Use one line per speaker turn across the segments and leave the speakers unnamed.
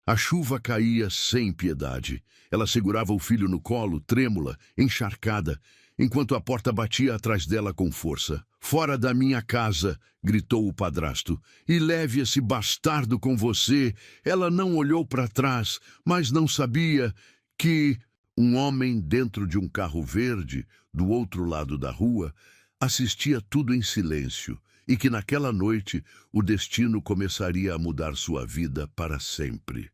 A chuva caía sem piedade. Ela segurava o filho no colo, trêmula, encharcada, enquanto a porta batia atrás dela com força. "Fora da minha casa!" gritou o padrasto. "E leve esse bastardo com você!" Ela não olhou para trás, mas não sabia que um homem dentro de um carro verde, do outro lado da rua, assistia tudo em silêncio e que naquela noite o destino começaria a mudar sua vida para sempre.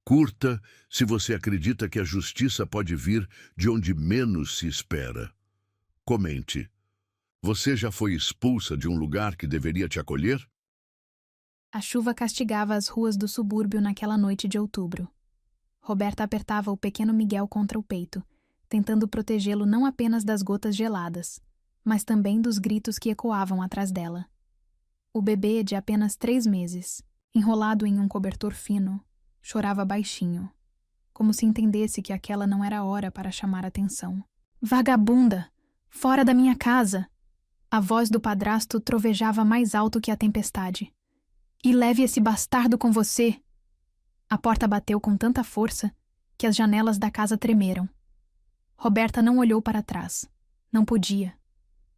Curta se você acredita que a justiça pode vir de onde menos se espera. Comente. Você já foi expulsa de um lugar que deveria te acolher?
A chuva castigava as ruas do subúrbio naquela noite de outubro. Roberta apertava o pequeno Miguel contra o peito, tentando protegê-lo não apenas das gotas geladas, mas também dos gritos que ecoavam atrás dela. O bebê, de apenas 3 meses, enrolado em um cobertor fino, chorava baixinho, como se entendesse que aquela não era hora para chamar atenção. "Vagabunda! Fora da minha casa!" A voz do padrasto trovejava mais alto que a tempestade. "E leve esse bastardo com você!" A porta bateu com tanta força que as janelas da casa tremeram. Roberta não olhou para trás. Não podia.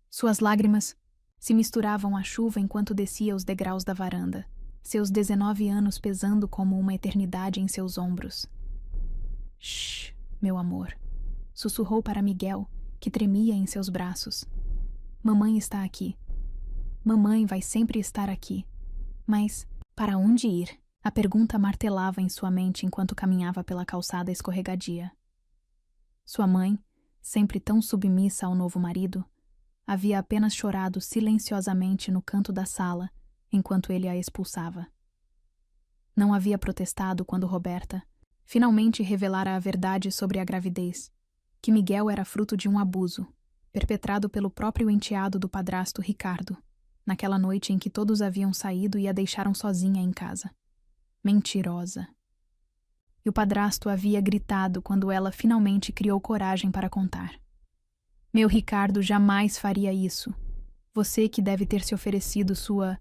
Suas lágrimas se misturavam à chuva enquanto descia os degraus da varanda, seus 19 anos pesando como uma eternidade em seus ombros. "Shh, meu amor", sussurrou para Miguel, que tremia em seus braços. "Mamãe está aqui. Mamãe vai sempre estar aqui. Mas para onde ir?" A pergunta martelava em sua mente enquanto caminhava pela calçada escorregadia. Sua mãe, sempre tão submissa ao novo marido, havia apenas chorado silenciosamente no canto da sala enquanto ele a expulsava. Não havia protestado quando Roberta finalmente revelara a verdade sobre a gravidez, que Miguel era fruto de um abuso, perpetrado pelo próprio enteado do padrasto Ricardo, naquela noite em que todos haviam saído e a deixaram sozinha em casa. Mentirosa. E o padrasto havia gritado quando ela finalmente criou coragem para contar. "Meu Ricardo jamais faria isso. Você que deve ter se oferecido sua..."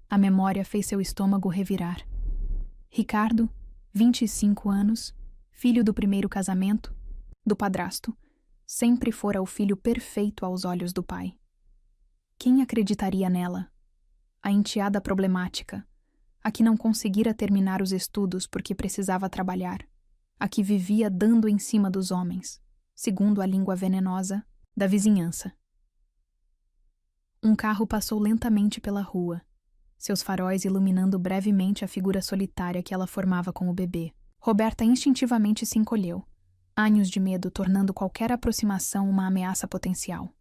A memória fez seu estômago revirar. Ricardo, 25 anos, filho do primeiro casamento, do padrasto, sempre fora o filho perfeito aos olhos do pai. Quem acreditaria nela? A enteada problemática, a que não conseguira terminar os estudos porque precisava trabalhar, a que vivia dando em cima dos homens, segundo a língua venenosa da vizinhança. Um carro passou lentamente pela rua, seus faróis iluminando brevemente a figura solitária que ela formava com o bebê. Roberta instintivamente se encolheu, ânhos de medo tornando qualquer aproximação uma ameaça potencial.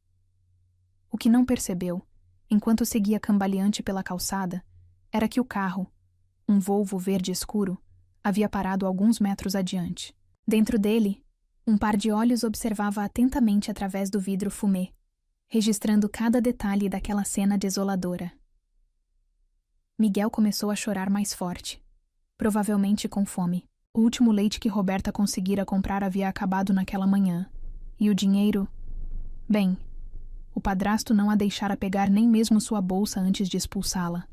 O que não percebeu, enquanto seguia cambaleante pela calçada, era que o carro, um Volvo verde escuro, havia parado alguns metros adiante. Dentro dele, um par de olhos observava atentamente através do vidro fumê, registrando cada detalhe daquela cena desoladora. Miguel começou a chorar mais forte, provavelmente com fome. O último leite que Roberta conseguira comprar havia acabado naquela manhã, e o dinheiro... Bem, o padrasto não a deixara pegar nem mesmo sua bolsa antes de expulsá-la.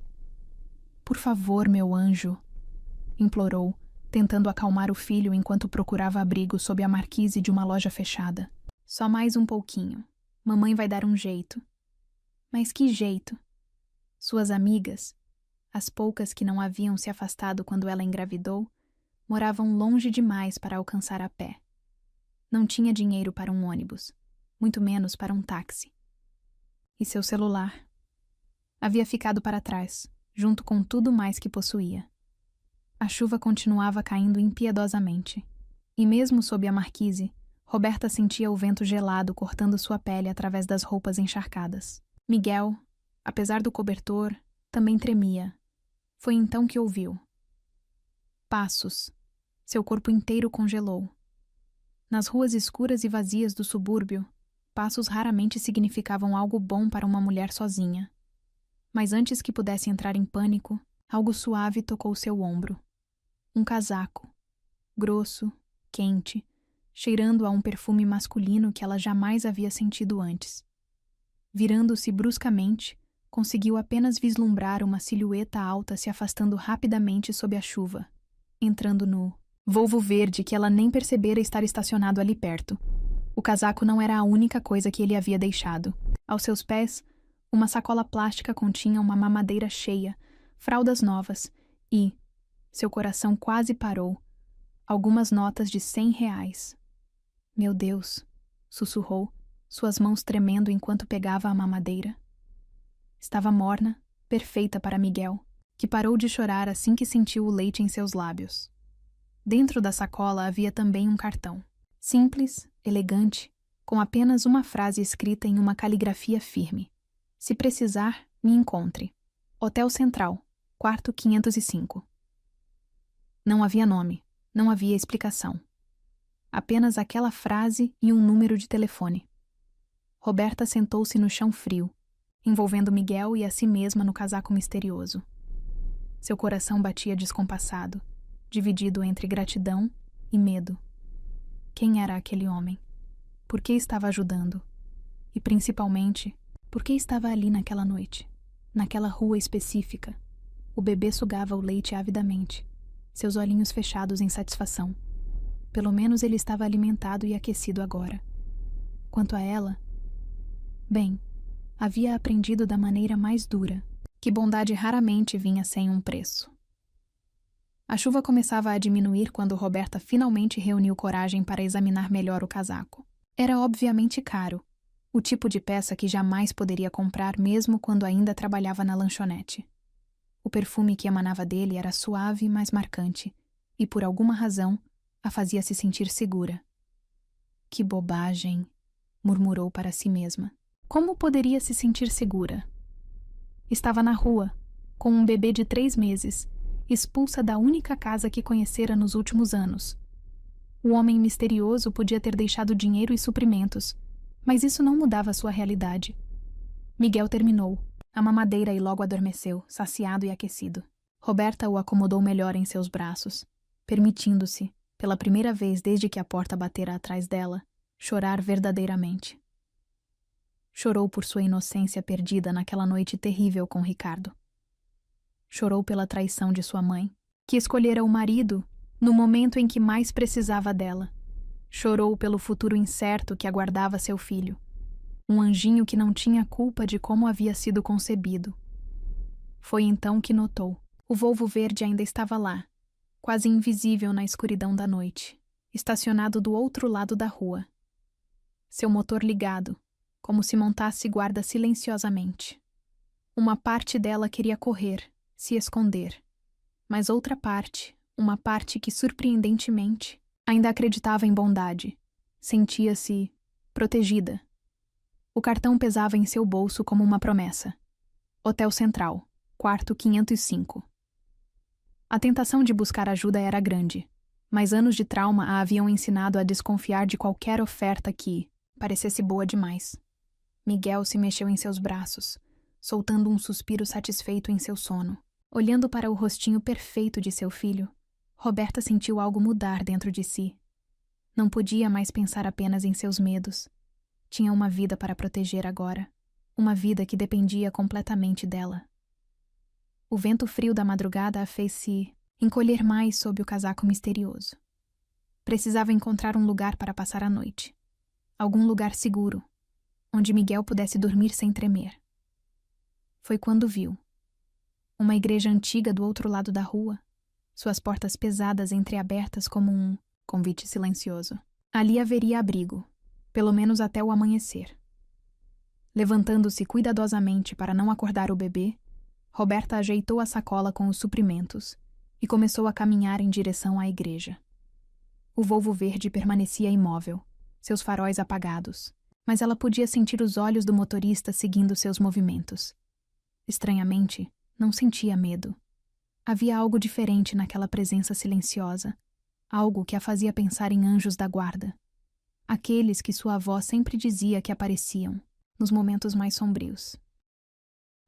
"Por favor, meu anjo", implorou, tentando acalmar o filho enquanto procurava abrigo sob a marquise de uma loja fechada. "Só mais um pouquinho. Mamãe vai dar um jeito." Mas que jeito? Suas amigas, as poucas que não haviam se afastado quando ela engravidou, moravam longe demais para alcançar a pé. Não tinha dinheiro para um ônibus, muito menos para um táxi. E seu celular? Havia ficado para trás, junto com tudo mais que possuía. A chuva continuava caindo impiedosamente, e mesmo sob a marquise, Roberta sentia o vento gelado cortando sua pele através das roupas encharcadas. Miguel, apesar do cobertor, também tremia. Foi então que ouviu. Passos. Seu corpo inteiro congelou. Nas ruas escuras e vazias do subúrbio, passos raramente significavam algo bom para uma mulher sozinha. Mas antes que pudesse entrar em pânico, algo suave tocou seu ombro. Um casaco. Grosso, quente, cheirando a um perfume masculino que ela jamais havia sentido antes. Virando-se bruscamente, conseguiu apenas vislumbrar uma silhueta alta se afastando rapidamente sob a chuva. entrando no Volvo verde que ela nem percebera estar estacionado ali perto. O casaco não era a única coisa que ele havia deixado. Aos seus pés, uma sacola plástica continha uma mamadeira cheia, fraldas novas e, seu coração quase parou, algumas notas de R$ 100. Meu Deus, sussurrou, suas mãos tremendo enquanto pegava a mamadeira. Estava morna, perfeita para Miguel, que parou de chorar assim que sentiu o leite em seus lábios. Dentro da sacola havia também um cartão. Simples, elegante, com apenas uma frase escrita em uma caligrafia firme. Se precisar, me encontre. Hotel Central, quarto 505. Não havia nome, não havia explicação. Apenas aquela frase e um número de telefone. Roberta sentou-se no chão frio, envolvendo Miguel e a si mesma no casaco misterioso. Seu coração batia descompassado, dividido entre gratidão e medo. Quem era aquele homem? Por que estava ajudando? E, principalmente, por que estava ali naquela noite? Naquela rua específica? O bebê sugava o leite avidamente, seus olhinhos fechados em satisfação. Pelo menos ele estava alimentado e aquecido agora. Quanto a ela, bem, havia aprendido da maneira mais dura que bondade raramente vinha sem um preço. A chuva começava a diminuir quando Roberta finalmente reuniu coragem para examinar melhor o casaco. Era obviamente caro, o tipo de peça que jamais poderia comprar mesmo quando ainda trabalhava na lanchonete. O perfume que emanava dele era suave, mas marcante, e por alguma razão a fazia se sentir segura. Que bobagem, murmurou para si mesma. Como poderia se sentir segura? Estava na rua, com um bebê de 3 meses, expulsa da única casa que conhecera nos últimos anos. O homem misterioso podia ter deixado dinheiro e suprimentos, mas isso não mudava sua realidade. Miguel terminou a mamadeira e logo adormeceu, saciado e aquecido. Roberta o acomodou melhor em seus braços, permitindo-se, pela primeira vez desde que a porta batera atrás dela, chorar verdadeiramente. Chorou por sua inocência perdida naquela noite terrível com Ricardo. Chorou pela traição de sua mãe, que escolhera o marido no momento em que mais precisava dela. Chorou pelo futuro incerto que aguardava seu filho, um anjinho que não tinha culpa de como havia sido concebido. Foi então que notou. O Volvo verde ainda estava lá, quase invisível na escuridão da noite, estacionado do outro lado da rua. Seu motor ligado, como se montasse guarda silenciosamente. Uma parte dela queria correr, se esconder. Mas outra parte, uma parte que surpreendentemente ainda acreditava em bondade, sentia-se protegida. O cartão pesava em seu bolso como uma promessa. Hotel Central, quarto 505. A tentação de buscar ajuda era grande, mas anos de trauma a haviam ensinado a desconfiar de qualquer oferta que parecesse boa demais. Miguel se mexeu em seus braços, soltando um suspiro satisfeito em seu sono. Olhando para o rostinho perfeito de seu filho, Roberta sentiu algo mudar dentro de si. Não podia mais pensar apenas em seus medos. Tinha uma vida para proteger agora, uma vida que dependia completamente dela. O vento frio da madrugada a fez se encolher mais sob o casaco misterioso. Precisava encontrar um lugar para passar a noite. Algum lugar seguro, onde Miguel pudesse dormir sem tremer. Foi quando viu uma igreja antiga do outro lado da rua, suas portas pesadas entreabertas como um convite silencioso. Ali haveria abrigo, pelo menos até o amanhecer. Levantando-se cuidadosamente para não acordar o bebê, Roberta ajeitou a sacola com os suprimentos e começou a caminhar em direção à igreja. O Volvo verde permanecia imóvel, seus faróis apagados, mas ela podia sentir os olhos do motorista seguindo seus movimentos. Estranhamente, não sentia medo. Havia algo diferente naquela presença silenciosa, algo que a fazia pensar em anjos da guarda. Aqueles que sua avó sempre dizia que apareciam, nos momentos mais sombrios.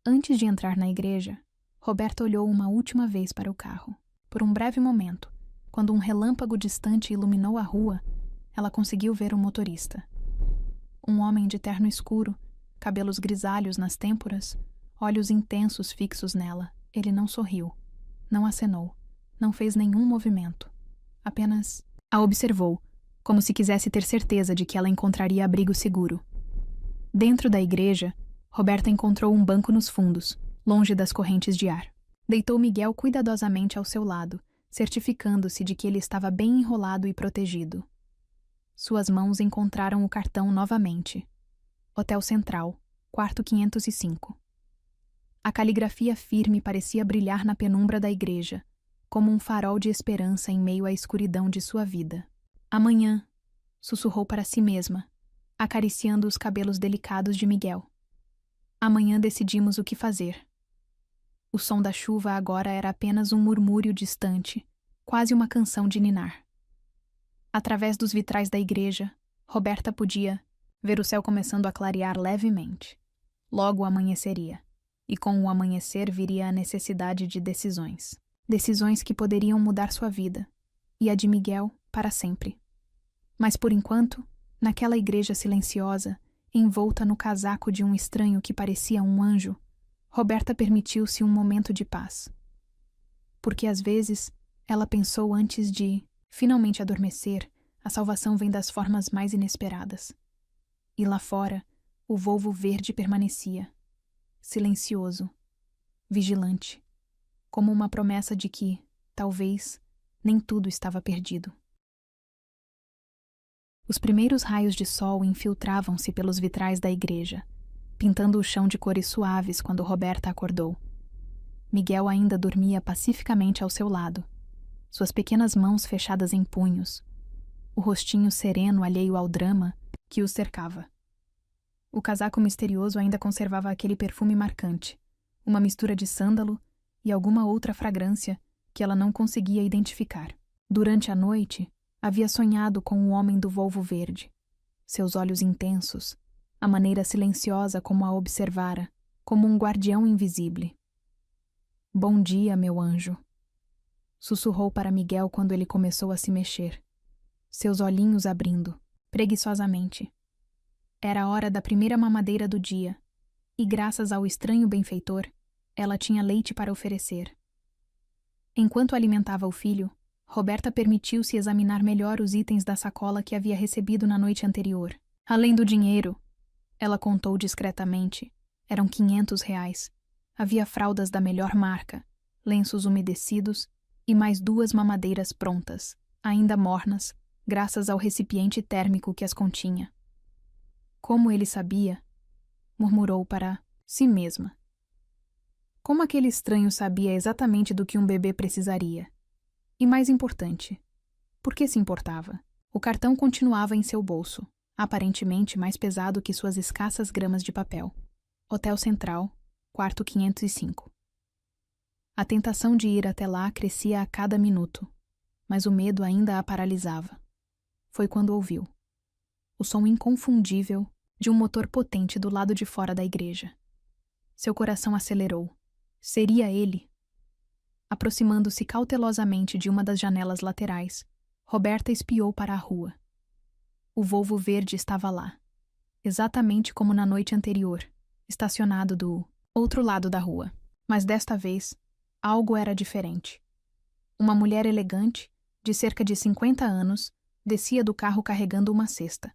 Antes de entrar na igreja, Roberta olhou uma última vez para o carro. Por um breve momento, quando um relâmpago distante iluminou a rua, ela conseguiu ver o motorista. Um homem de terno escuro, cabelos grisalhos nas têmporas, olhos intensos fixos nela. Ele não sorriu, não acenou, não fez nenhum movimento. Apenas a observou, como se quisesse ter certeza de que ela encontraria abrigo seguro. Dentro da igreja, Roberta encontrou um banco nos fundos, longe das correntes de ar. Deitou Miguel cuidadosamente ao seu lado, certificando-se de que ele estava bem enrolado e protegido. Suas mãos encontraram o cartão novamente. Hotel Central, quarto 505. A caligrafia firme parecia brilhar na penumbra da igreja, como um farol de esperança em meio à escuridão de sua vida. Amanhã, sussurrou para si mesma, acariciando os cabelos delicados de Miguel. Amanhã decidimos o que fazer. O som da chuva agora era apenas um murmúrio distante, quase uma canção de ninar. Através dos vitrais da igreja, Roberta podia ver o céu começando a clarear levemente. Logo amanheceria, e com o amanhecer viria a necessidade de decisões. Decisões que poderiam mudar sua vida, e a de Miguel para sempre. Mas por enquanto, naquela igreja silenciosa, envolta no casaco de um estranho que parecia um anjo, Roberta permitiu-se um momento de paz. Porque às vezes, ela pensou antes de, finalmente adormecer, a salvação vem das formas mais inesperadas. E lá fora, o volvo verde permanecia, silencioso, vigilante, como uma promessa de que, talvez, nem tudo estava perdido. Os primeiros raios de sol infiltravam-se pelos vitrais da igreja, pintando o chão de cores suaves quando Roberta acordou. Miguel ainda dormia pacificamente ao seu lado, suas pequenas mãos fechadas em punhos, o rostinho sereno alheio ao drama que os cercava. O casaco misterioso ainda conservava aquele perfume marcante, uma mistura de sândalo e alguma outra fragrância que ela não conseguia identificar. Durante a noite, havia sonhado com o homem do volvo verde. Seus olhos intensos, a maneira silenciosa como a observara, como um guardião invisível. Bom dia, meu anjo, sussurrou para Miguel quando ele começou a se mexer, seus olhinhos abrindo, preguiçosamente. Era a hora da primeira mamadeira do dia, e graças ao estranho benfeitor, ela tinha leite para oferecer. Enquanto alimentava o filho, Roberta permitiu-se examinar melhor os itens da sacola que havia recebido na noite anterior. Além do dinheiro, ela contou discretamente, eram R$ 500. Havia fraldas da melhor marca, lenços umedecidos e mais 2 mamadeiras prontas, ainda mornas, graças ao recipiente térmico que as continha. Como ele sabia? Murmurou para si mesma. Como aquele estranho sabia exatamente do que um bebê precisaria? E mais importante, por que se importava? O cartão continuava em seu bolso, aparentemente mais pesado que suas escassas gramas de papel. Hotel Central, quarto 505. A tentação de ir até lá crescia a cada minuto, mas o medo ainda a paralisava. Foi quando ouviu o som inconfundível de um motor potente do lado de fora da igreja. Seu coração acelerou. Seria ele? Aproximando-se cautelosamente de uma das janelas laterais, Roberta espiou para a rua. O Volvo verde estava lá, exatamente como na noite anterior, estacionado do outro lado da rua. Mas desta vez, algo era diferente. Uma mulher elegante, de cerca de 50 anos, descia do carro carregando uma cesta.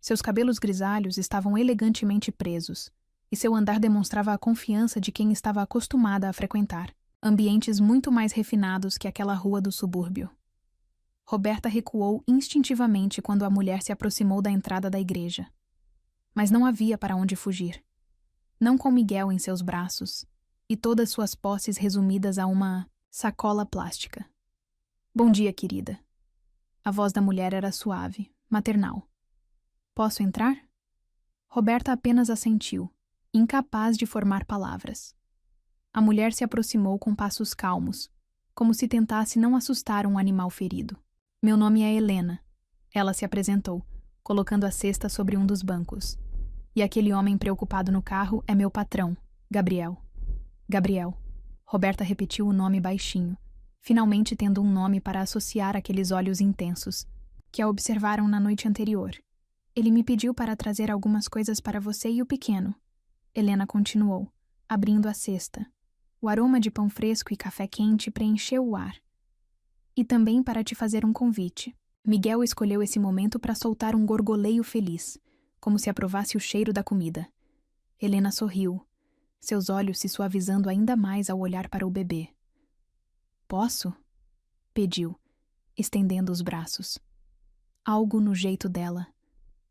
Seus cabelos grisalhos estavam elegantemente presos, e seu andar demonstrava a confiança de quem estava acostumada a frequentar ambientes muito mais refinados que aquela rua do subúrbio. Roberta recuou instintivamente quando a mulher se aproximou da entrada da igreja. Mas não havia para onde fugir. Não com Miguel em seus braços, e todas suas posses resumidas a uma sacola plástica. Bom dia, querida. A voz da mulher era suave, maternal. Posso entrar? Roberta apenas assentiu, incapaz de formar palavras. A mulher se aproximou com passos calmos, como se tentasse não assustar um animal ferido. Meu nome é Helena. Ela se apresentou, colocando a cesta sobre um dos bancos. E aquele homem preocupado no carro é meu patrão, Gabriel. Gabriel. Roberta repetiu o nome baixinho, finalmente tendo um nome para associar aqueles olhos intensos, que a observaram na noite anterior. Ele me pediu para trazer algumas coisas para você e o pequeno. Helena continuou, abrindo a cesta. O aroma de pão fresco e café quente preencheu o ar, E também para te fazer um convite. Miguel escolheu esse momento para soltar um gorgoleio feliz, como se aprovasse o cheiro da comida. Helena sorriu, seus olhos se suavizando ainda mais ao olhar para o bebê. Posso? Pediu, estendendo os braços. Algo no jeito dela,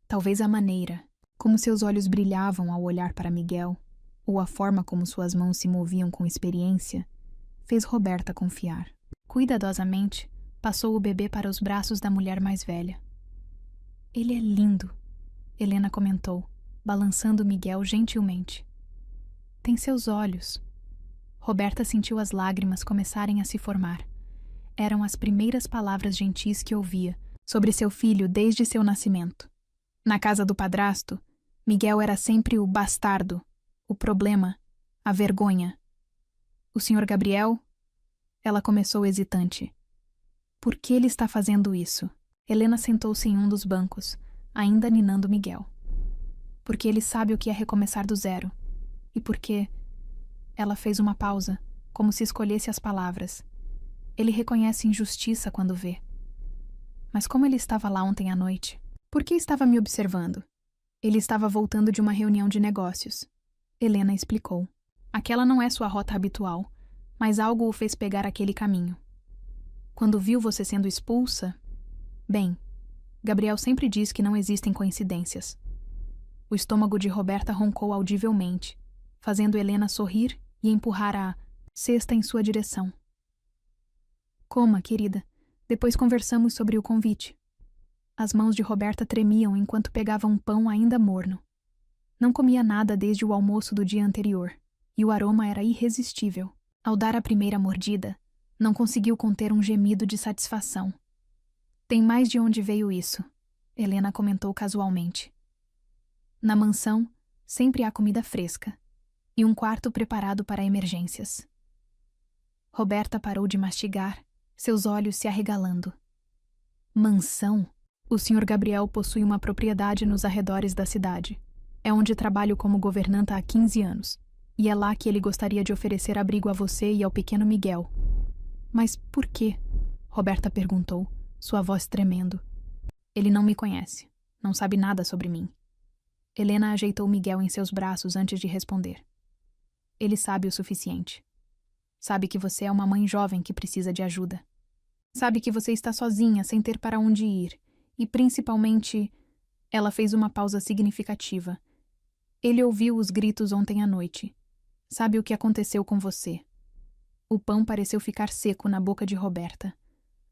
talvez a maneira, como seus olhos brilhavam ao olhar para Miguel, ou a forma como suas mãos se moviam com experiência, fez Roberta confiar. Cuidadosamente, passou o bebê para os braços da mulher mais velha. Ele é lindo, Helena comentou, balançando Miguel gentilmente. Tem seus olhos. Roberta sentiu as lágrimas começarem a se formar. Eram as primeiras palavras gentis que ouvia sobre seu filho desde seu nascimento. Na casa do padrasto, Miguel era sempre o bastardo, o problema, a vergonha. O Sr. Gabriel? Ela começou hesitante. Por que ele está fazendo isso? Helena sentou-se em um dos bancos, ainda ninando Miguel. Porque ele sabe o que é recomeçar do zero. E porque... Ela fez uma pausa, como se escolhesse as palavras. Ele reconhece injustiça quando vê. Mas como ele estava lá ontem à noite? Por que estava me observando? Ele estava voltando de uma reunião de negócios. Helena explicou. Aquela não é sua rota habitual, mas algo o fez pegar aquele caminho. Quando viu você sendo expulsa... Bem, Gabriel sempre diz que não existem coincidências. O estômago de Roberta roncou audivelmente, fazendo Helena sorrir e empurrar a cesta em sua direção. Coma, querida. Depois conversamos sobre o convite. As mãos de Roberta tremiam enquanto pegava um pão ainda morno. Não comia nada desde o almoço do dia anterior, e o aroma era irresistível. Ao dar a primeira mordida, não conseguiu conter um gemido de satisfação. Tem mais de onde veio isso, Helena comentou casualmente. Na mansão, sempre há comida fresca, e um quarto preparado para emergências. Roberta parou de mastigar, seus olhos se arregalando. Mansão? O Sr. Gabriel possui uma propriedade nos arredores da cidade. É onde trabalho como governanta há 15 anos. E é lá que ele gostaria de oferecer abrigo a você e ao pequeno Miguel. Mas por quê? Roberta perguntou, sua voz tremendo. Ele não me conhece. Não sabe nada sobre mim. Helena ajeitou Miguel em seus braços antes de responder. Ele sabe o suficiente. Sabe que você é uma mãe jovem que precisa de ajuda. Sabe que você está sozinha, sem ter para onde ir. E principalmente... Ela fez uma pausa significativa. Ele ouviu os gritos ontem à noite. Sabe o que aconteceu com você? O pão pareceu ficar seco na boca de Roberta.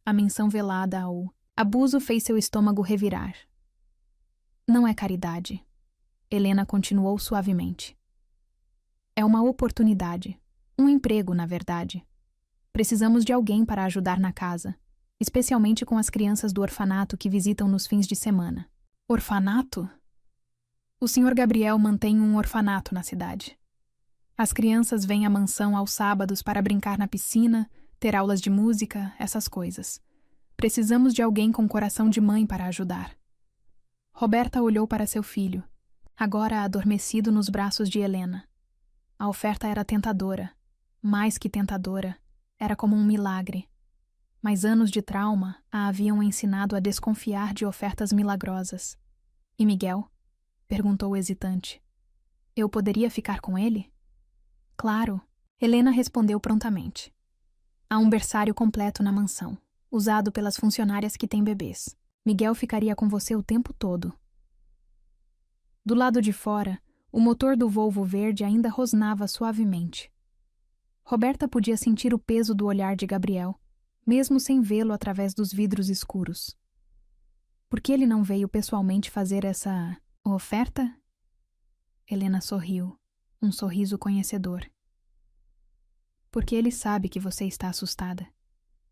A menção velada ao abuso fez seu estômago revirar. Não é caridade. Helena continuou suavemente. É uma oportunidade. Um emprego, na verdade. Precisamos de alguém para ajudar na casa, especialmente com as crianças do orfanato que visitam nos fins de semana. Orfanato? O Sr. Gabriel mantém um orfanato na cidade. As crianças vêm à mansão aos sábados para brincar na piscina, ter aulas de música, essas coisas. Precisamos de alguém com coração de mãe para ajudar. Roberta olhou para seu filho, agora adormecido nos braços de Helena. A oferta era tentadora, mais que tentadora, era como um milagre. Mas anos de trauma a haviam ensinado a desconfiar de ofertas milagrosas. E Miguel? Perguntou hesitante. Eu poderia ficar com ele? Claro, Helena respondeu prontamente. Há um berçário completo na mansão, usado pelas funcionárias que têm bebês. Miguel ficaria com você o tempo todo. Do lado de fora, o motor do Volvo verde ainda rosnava suavemente. Roberta podia sentir o peso do olhar de Gabriel, mesmo sem vê-lo através dos vidros escuros. Por que ele não veio pessoalmente fazer essa oferta? Helena sorriu, um sorriso conhecedor. Porque ele sabe que você está assustada,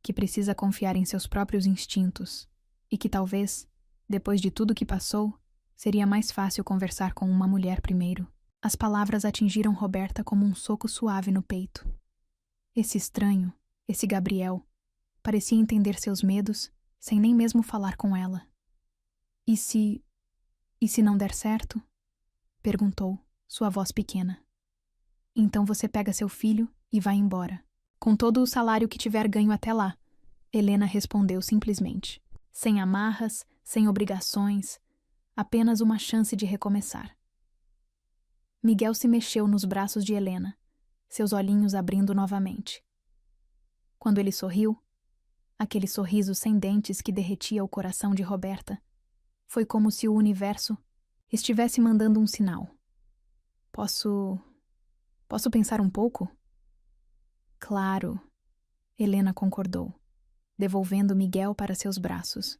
que precisa confiar em seus próprios instintos e que talvez, depois de tudo que passou, seria mais fácil conversar com uma mulher primeiro. As palavras atingiram Roberta como um soco suave no peito. Esse estranho, esse Gabriel, parecia entender seus medos sem nem mesmo falar com ela. E se não der certo? Perguntou, sua voz pequena. Então você pega seu filho e vai embora, com todo o salário que tiver ganho até lá, Helena respondeu simplesmente, sem amarras, sem obrigações, apenas uma chance de recomeçar. Miguel se mexeu nos braços de Helena, seus olhinhos abrindo novamente. Quando ele sorriu, aquele sorriso sem dentes que derretia o coração de Roberta, foi como se o universo estivesse mandando um sinal. Posso pensar um pouco? Claro, Helena concordou, devolvendo Miguel para seus braços.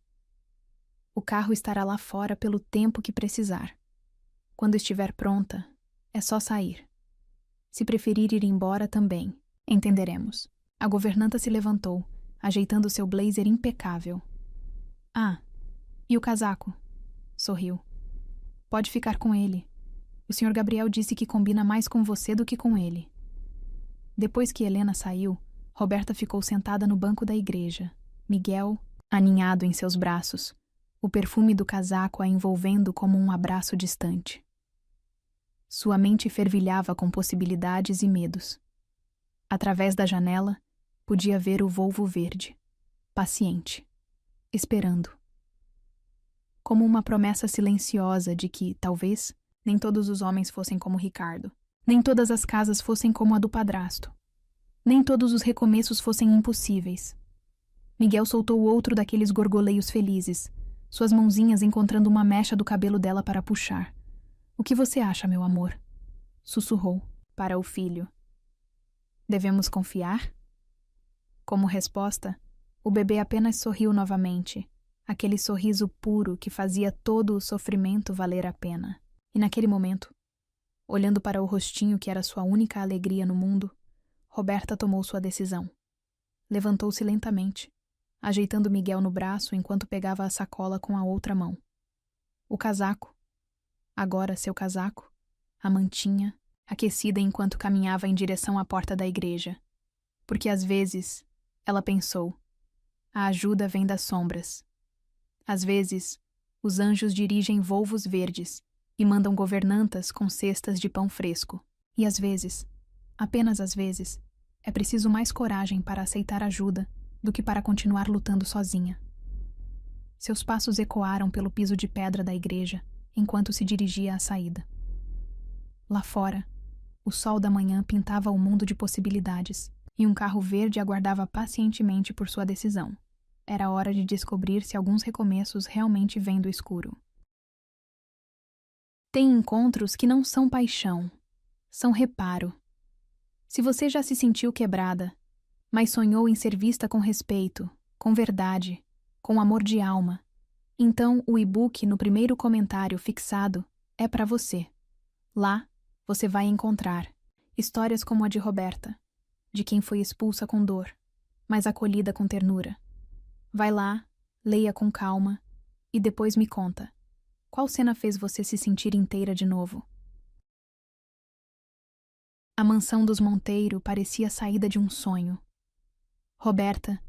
O carro estará lá fora pelo tempo que precisar. Quando estiver pronta, é só sair. Se preferir ir embora também, entenderemos. A governanta se levantou, ajeitando seu blazer impecável. Ah, e o casaco? Sorriu. Pode ficar com ele. O Sr. Gabriel disse que combina mais com você do que com ele. Depois que Helena saiu, Roberta ficou sentada no banco da igreja, Miguel aninhado em seus braços, o perfume do casaco a envolvendo como um abraço distante. Sua mente fervilhava com possibilidades e medos. Através da janela, podia ver o Volvo verde, paciente, esperando. Como uma promessa silenciosa de que, talvez, nem todos os homens fossem como Ricardo, nem todas as casas fossem como a do padrasto, nem todos os recomeços fossem impossíveis. Miguel soltou outro daqueles gorgoleios felizes, suas mãozinhas encontrando uma mecha do cabelo dela para puxar. O que você acha, meu amor? Sussurrou para o filho. Devemos confiar? Como resposta, o bebê apenas sorriu novamente, aquele sorriso puro que fazia todo o sofrimento valer a pena. E naquele momento, olhando para o rostinho que era sua única alegria no mundo, Roberta tomou sua decisão. Levantou-se lentamente, ajeitando Miguel no braço enquanto pegava a sacola com a outra mão. O casaco, agora seu casaco, a mantinha, aquecida enquanto caminhava em direção à porta da igreja. Porque às vezes, ela pensou, a ajuda vem das sombras. Às vezes, os anjos dirigem volvos verdes e mandam governantas com cestas de pão fresco. E às vezes, apenas às vezes, é preciso mais coragem para aceitar ajuda do que para continuar lutando sozinha. Seus passos ecoaram pelo piso de pedra da igreja enquanto se dirigia à saída. Lá fora, o sol da manhã pintava o mundo de possibilidades e um carro verde aguardava pacientemente por sua decisão. Era hora de descobrir se alguns recomeços realmente vêm do escuro. Tem encontros que não são paixão, são reparo. Se você já se sentiu quebrada, mas sonhou em ser vista com respeito, com verdade, com amor de alma, então o e-book no primeiro comentário fixado é para você. Lá, você vai encontrar histórias como a de Roberta, de quem foi expulsa com dor, mas acolhida com ternura. Vai lá, leia com calma e depois me conta. Qual cena fez você se sentir inteira de novo? A mansão dos Monteiro parecia a saída de um sonho. Roberta,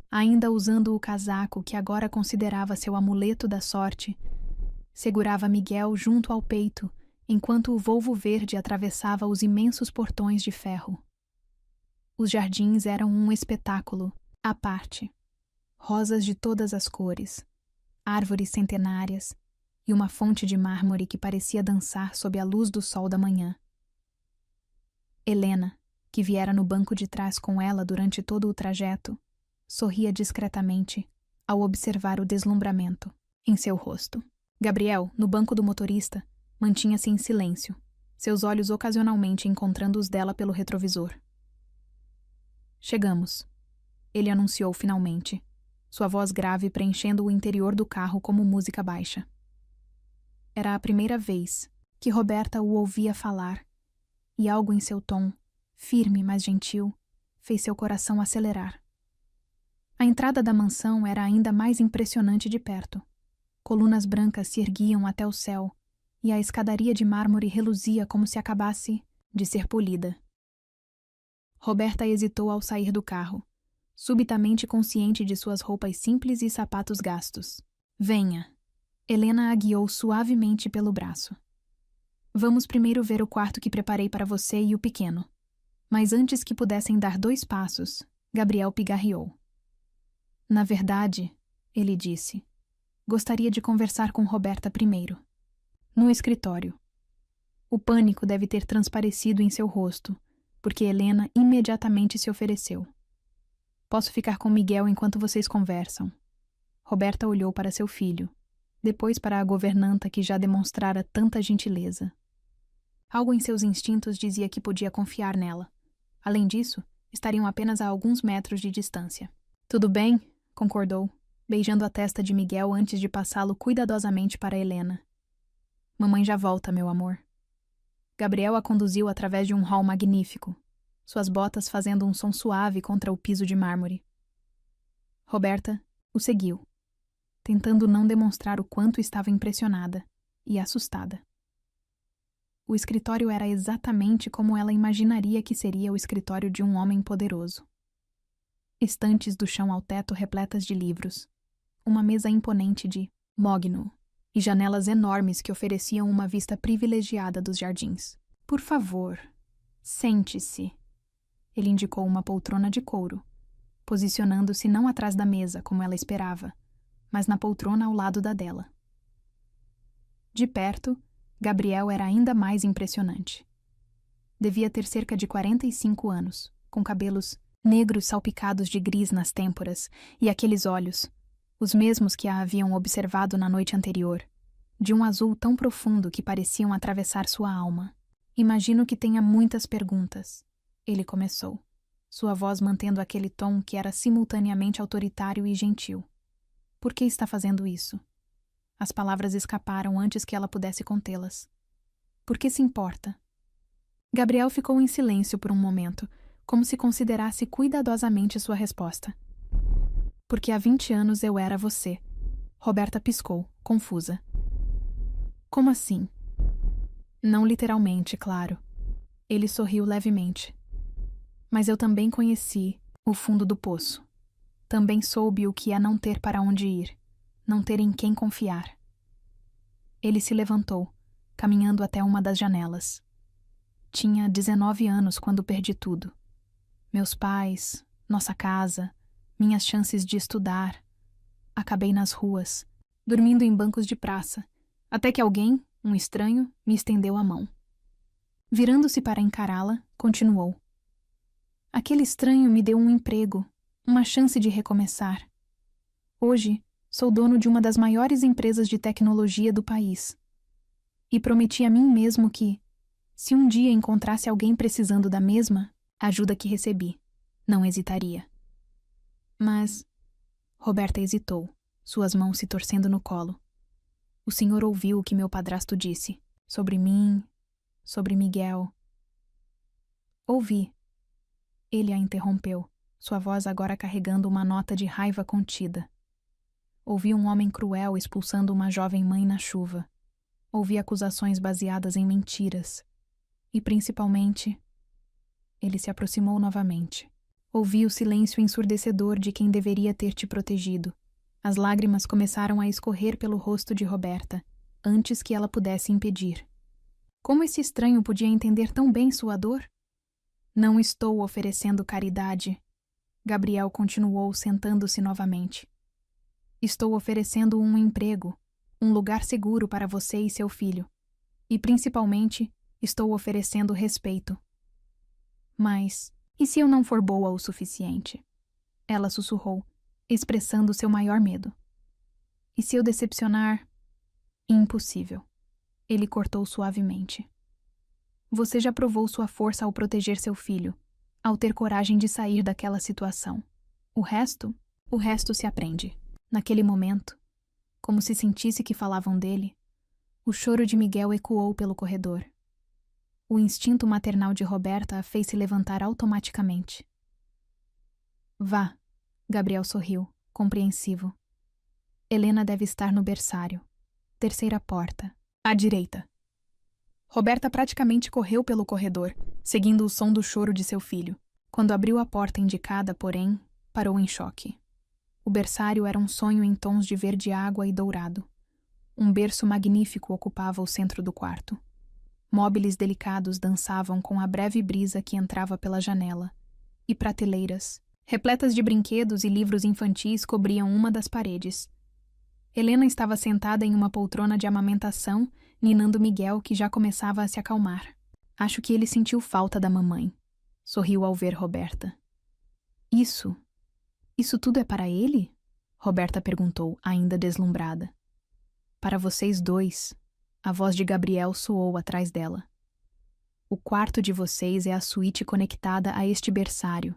ainda usando o casaco que agora considerava seu amuleto da sorte, segurava Miguel junto ao peito enquanto o Volvo verde atravessava os imensos portões de ferro. Os jardins eram um espetáculo, à parte. Rosas de todas as cores, árvores centenárias e uma fonte de mármore que parecia dançar sob a luz do sol da manhã. Helena, que viera no banco de trás com ela durante todo o trajeto, sorria discretamente ao observar o deslumbramento em seu rosto. Gabriel, no banco do motorista, mantinha-se em silêncio, seus olhos ocasionalmente encontrando os dela pelo retrovisor. Chegamos, ele anunciou finalmente, sua voz grave preenchendo o interior do carro como música baixa. Era a primeira vez que Roberta o ouvia falar, e algo em seu tom, firme mas gentil, fez seu coração acelerar. A entrada da mansão era ainda mais impressionante de perto. Colunas brancas se erguiam até o céu, e a escadaria de mármore reluzia como se acabasse de ser polida. Roberta hesitou ao sair do carro, subitamente consciente de suas roupas simples e sapatos gastos. Venha. Helena a guiou suavemente pelo braço. Vamos primeiro ver o quarto que preparei para você e o pequeno. Mas antes que pudessem dar 2 passos, Gabriel pigarreou. Na verdade, ele disse, gostaria de conversar com Roberta primeiro. No escritório. O pânico deve ter transparecido em seu rosto, porque Helena imediatamente se ofereceu. Posso ficar com Miguel enquanto vocês conversam. Roberta olhou para seu filho, depois para a governanta que já demonstrara tanta gentileza. Algo em seus instintos dizia que podia confiar nela. Além disso, estariam apenas a alguns metros de distância. Tudo bem, concordou, beijando a testa de Miguel antes de passá-lo cuidadosamente para Helena. Mamãe já volta, meu amor. Gabriel a conduziu através de um hall magnífico, suas botas fazendo um som suave contra o piso de mármore. Roberta o seguiu, tentando não demonstrar o quanto estava impressionada e assustada. O escritório era exatamente como ela imaginaria que seria o escritório de um homem poderoso. Estantes do chão ao teto repletas de livros, uma mesa imponente de mogno e janelas enormes que ofereciam uma vista privilegiada dos jardins. Por favor, sente-se. Ele indicou uma poltrona de couro, posicionando-se não atrás da mesa, como ela esperava, mas na poltrona ao lado da dela. De perto, Gabriel era ainda mais impressionante. Devia ter cerca de 45 anos, com cabelos negros salpicados de gris nas têmporas e aqueles olhos, os mesmos que a haviam observado na noite anterior, de um azul tão profundo que pareciam atravessar sua alma. Imagino que tenha muitas perguntas, ele começou, sua voz mantendo aquele tom que era simultaneamente autoritário e gentil. Por que está fazendo isso? As palavras escaparam antes que ela pudesse contê-las. Por que se importa? Gabriel ficou em silêncio por um momento, como se considerasse cuidadosamente sua resposta. Porque há 20 anos eu era você. Roberta piscou, confusa. Como assim? Não literalmente, claro. Ele sorriu levemente. Mas eu também conheci o fundo do poço. Também soube o que é não ter para onde ir, não ter em quem confiar. Ele se levantou, caminhando até uma das janelas. Tinha 19 anos quando perdi tudo. Meus pais, nossa casa, minhas chances de estudar. Acabei nas ruas, dormindo em bancos de praça, até que alguém, um estranho, me estendeu a mão. Virando-se para encará-la, continuou. Aquele estranho me deu um emprego, uma chance de recomeçar. Hoje, sou dono de uma das maiores empresas de tecnologia do país. E prometi a mim mesmo que, se um dia encontrasse alguém precisando da mesma ajuda que recebi, não hesitaria. Mas Roberta hesitou, suas mãos se torcendo no colo. O senhor ouviu o que meu padrasto disse, sobre mim, sobre Miguel. Ouvi. Ele a interrompeu, sua voz agora carregando uma nota de raiva contida. Ouvi um homem cruel expulsando uma jovem mãe na chuva. Ouvi acusações baseadas em mentiras. E, principalmente, ele se aproximou novamente. Ouvi o silêncio ensurdecedor de quem deveria ter te protegido. As lágrimas começaram a escorrer pelo rosto de Roberta, antes que ela pudesse impedir. Como esse estranho podia entender tão bem sua dor? Não estou oferecendo caridade. Gabriel continuou sentando-se novamente. Estou oferecendo um emprego, um lugar seguro para você e seu filho. E, principalmente, estou oferecendo respeito. Mas, e se eu não for boa o suficiente? Ela sussurrou, expressando seu maior medo. E se eu decepcionar? Impossível. Ele cortou suavemente. Você já provou sua força ao proteger seu filho, ao ter coragem de sair daquela situação. O resto se aprende. Naquele momento, como se sentisse que falavam dele, o choro de Miguel ecoou pelo corredor. O instinto maternal de Roberta a fez se levantar automaticamente. Vá, Gabriel sorriu, compreensivo. Helena deve estar no berçário. Terceira porta, à direita. Roberta praticamente correu pelo corredor, seguindo o som do choro de seu filho. Quando abriu a porta indicada, porém, parou em choque. O berçário era um sonho em tons de verde água e dourado. Um berço magnífico ocupava o centro do quarto. Móveis delicados dançavam com a breve brisa que entrava pela janela, e prateleiras, Repletas de brinquedos e livros infantis cobriam uma das paredes. Helena estava sentada em uma poltrona de amamentação, ninando Miguel, que já começava a se acalmar. Acho que ele sentiu falta da mamãe. Sorriu ao ver Roberta. Isso tudo é para ele? Roberta perguntou, ainda deslumbrada. Para vocês dois. A voz de Gabriel soou atrás dela. O quarto de vocês é a suíte conectada a este berçário.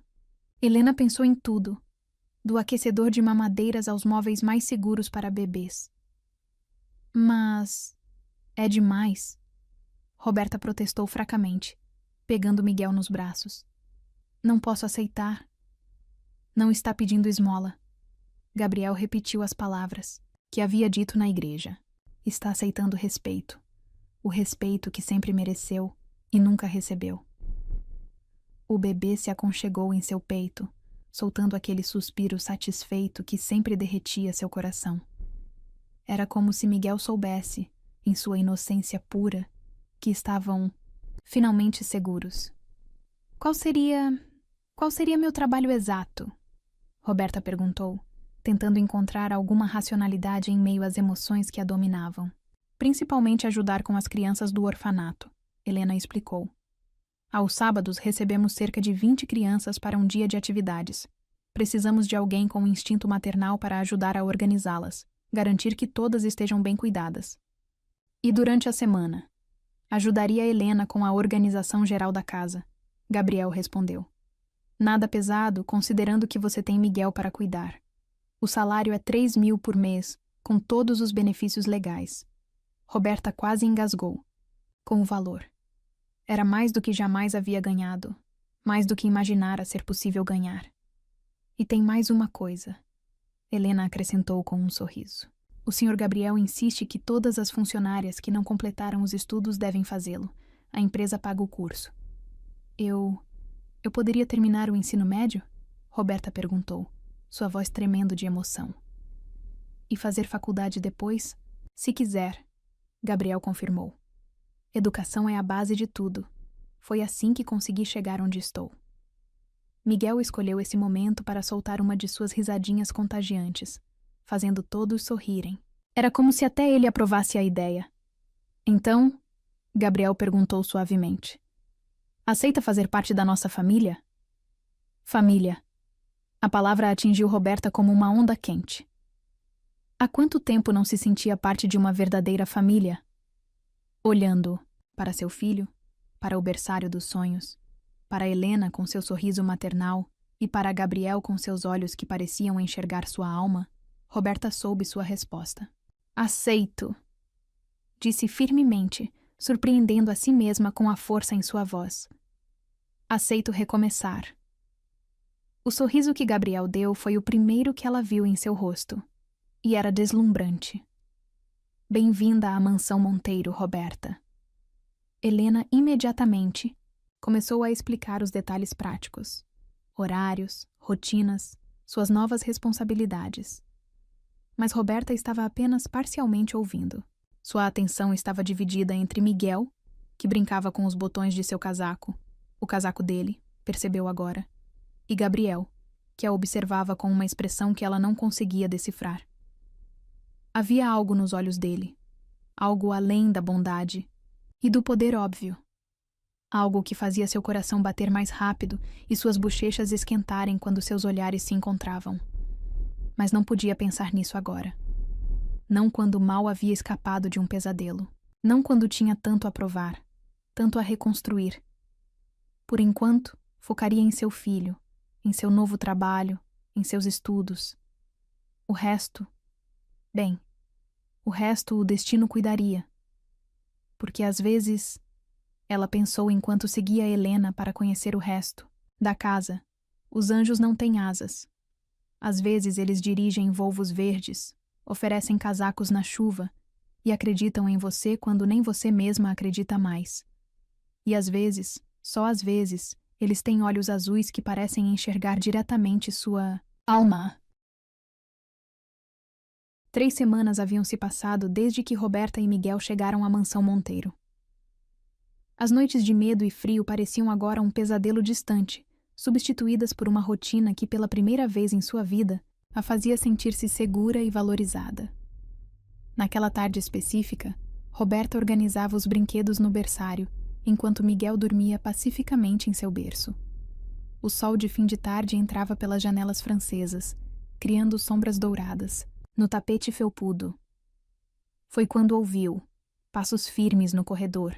Helena pensou em tudo, do aquecedor de mamadeiras aos móveis mais seguros para bebês. Mas é demais. Roberta protestou fracamente, pegando Miguel nos braços. Não posso aceitar. Não está pedindo esmola. Gabriel repetiu as palavras que havia dito na igreja. Está aceitando respeito. O respeito que sempre mereceu e nunca recebeu. O bebê se aconchegou em seu peito, soltando aquele suspiro satisfeito que sempre derretia seu coração. Era como se Miguel soubesse, em sua inocência pura, que estavam finalmente seguros. Qual seria meu trabalho exato? Roberta perguntou, tentando encontrar alguma racionalidade em meio às emoções que a dominavam. Principalmente ajudar com as crianças do orfanato, Helena explicou. Aos sábados recebemos cerca de 20 crianças para um dia de atividades. Precisamos de alguém com instinto maternal para ajudar a organizá-las, garantir que todas estejam bem cuidadas. E durante a semana? Ajudaria Helena com a organização geral da casa. Gabriel respondeu. Nada pesado, considerando que você tem Miguel para cuidar. O salário é 3.000 por mês, com todos os benefícios legais. Roberta quase engasgou com o valor. Era mais do que jamais havia ganhado, mais do que imaginara ser possível ganhar. E tem mais uma coisa, Helena acrescentou com um sorriso. O Sr. Gabriel insiste que todas as funcionárias que não completaram os estudos devem fazê-lo. A empresa paga o curso. Eu poderia terminar o ensino médio? Roberta perguntou, sua voz tremendo de emoção. E fazer faculdade depois? Se quiser, Gabriel confirmou. Educação é a base de tudo. Foi assim que consegui chegar onde estou. Miguel escolheu esse momento para soltar uma de suas risadinhas contagiantes, fazendo todos sorrirem. Era como se até ele aprovasse a ideia. Então, Gabriel perguntou suavemente. Aceita fazer parte da nossa família? Família. A palavra atingiu Roberta como uma onda quente. Há quanto tempo não se sentia parte de uma verdadeira família? Olhando para seu filho, para o berçário dos sonhos, para Helena com seu sorriso maternal e para Gabriel com seus olhos que pareciam enxergar sua alma, Roberta soube sua resposta. Aceito, disse firmemente, surpreendendo a si mesma com a força em sua voz. Aceito recomeçar. O sorriso que Gabriel deu foi o primeiro que ela viu em seu rosto, e era deslumbrante. Bem-vinda à mansão Monteiro, Roberta. Helena imediatamente começou a explicar os detalhes práticos. Horários, rotinas, suas novas responsabilidades. Mas Roberta estava apenas parcialmente ouvindo. Sua atenção estava dividida entre Miguel, que brincava com os botões de seu casaco, o casaco dele, percebeu agora, e Gabriel, que a observava com uma expressão que ela não conseguia decifrar. Havia algo nos olhos dele, algo além da bondade e do poder óbvio. Algo que fazia seu coração bater mais rápido e suas bochechas esquentarem quando seus olhares se encontravam. Mas não podia pensar nisso agora. Não quando mal havia escapado de um pesadelo. Não quando tinha tanto a provar, tanto a reconstruir. Por enquanto, focaria em seu filho, em seu novo trabalho, em seus estudos. O resto... Bem, o resto o destino cuidaria. Porque às vezes, ela pensou enquanto seguia Helena para conhecer o resto, da casa, os anjos não têm asas. Às vezes eles dirigem Volvos verdes, oferecem casacos na chuva e acreditam em você quando nem você mesma acredita mais. E às vezes, só às vezes, eles têm olhos azuis que parecem enxergar diretamente sua alma. 3 semanas haviam se passado desde que Roberta e Miguel chegaram à mansão Monteiro. As noites de medo e frio pareciam agora um pesadelo distante, substituídas por uma rotina que, pela primeira vez em sua vida, a fazia sentir-se segura e valorizada. Naquela tarde específica, Roberta organizava os brinquedos no berçário, enquanto Miguel dormia pacificamente em seu berço. O sol de fim de tarde entrava pelas janelas francesas, criando sombras douradas, no tapete felpudo. Foi quando ouviu, passos firmes no corredor,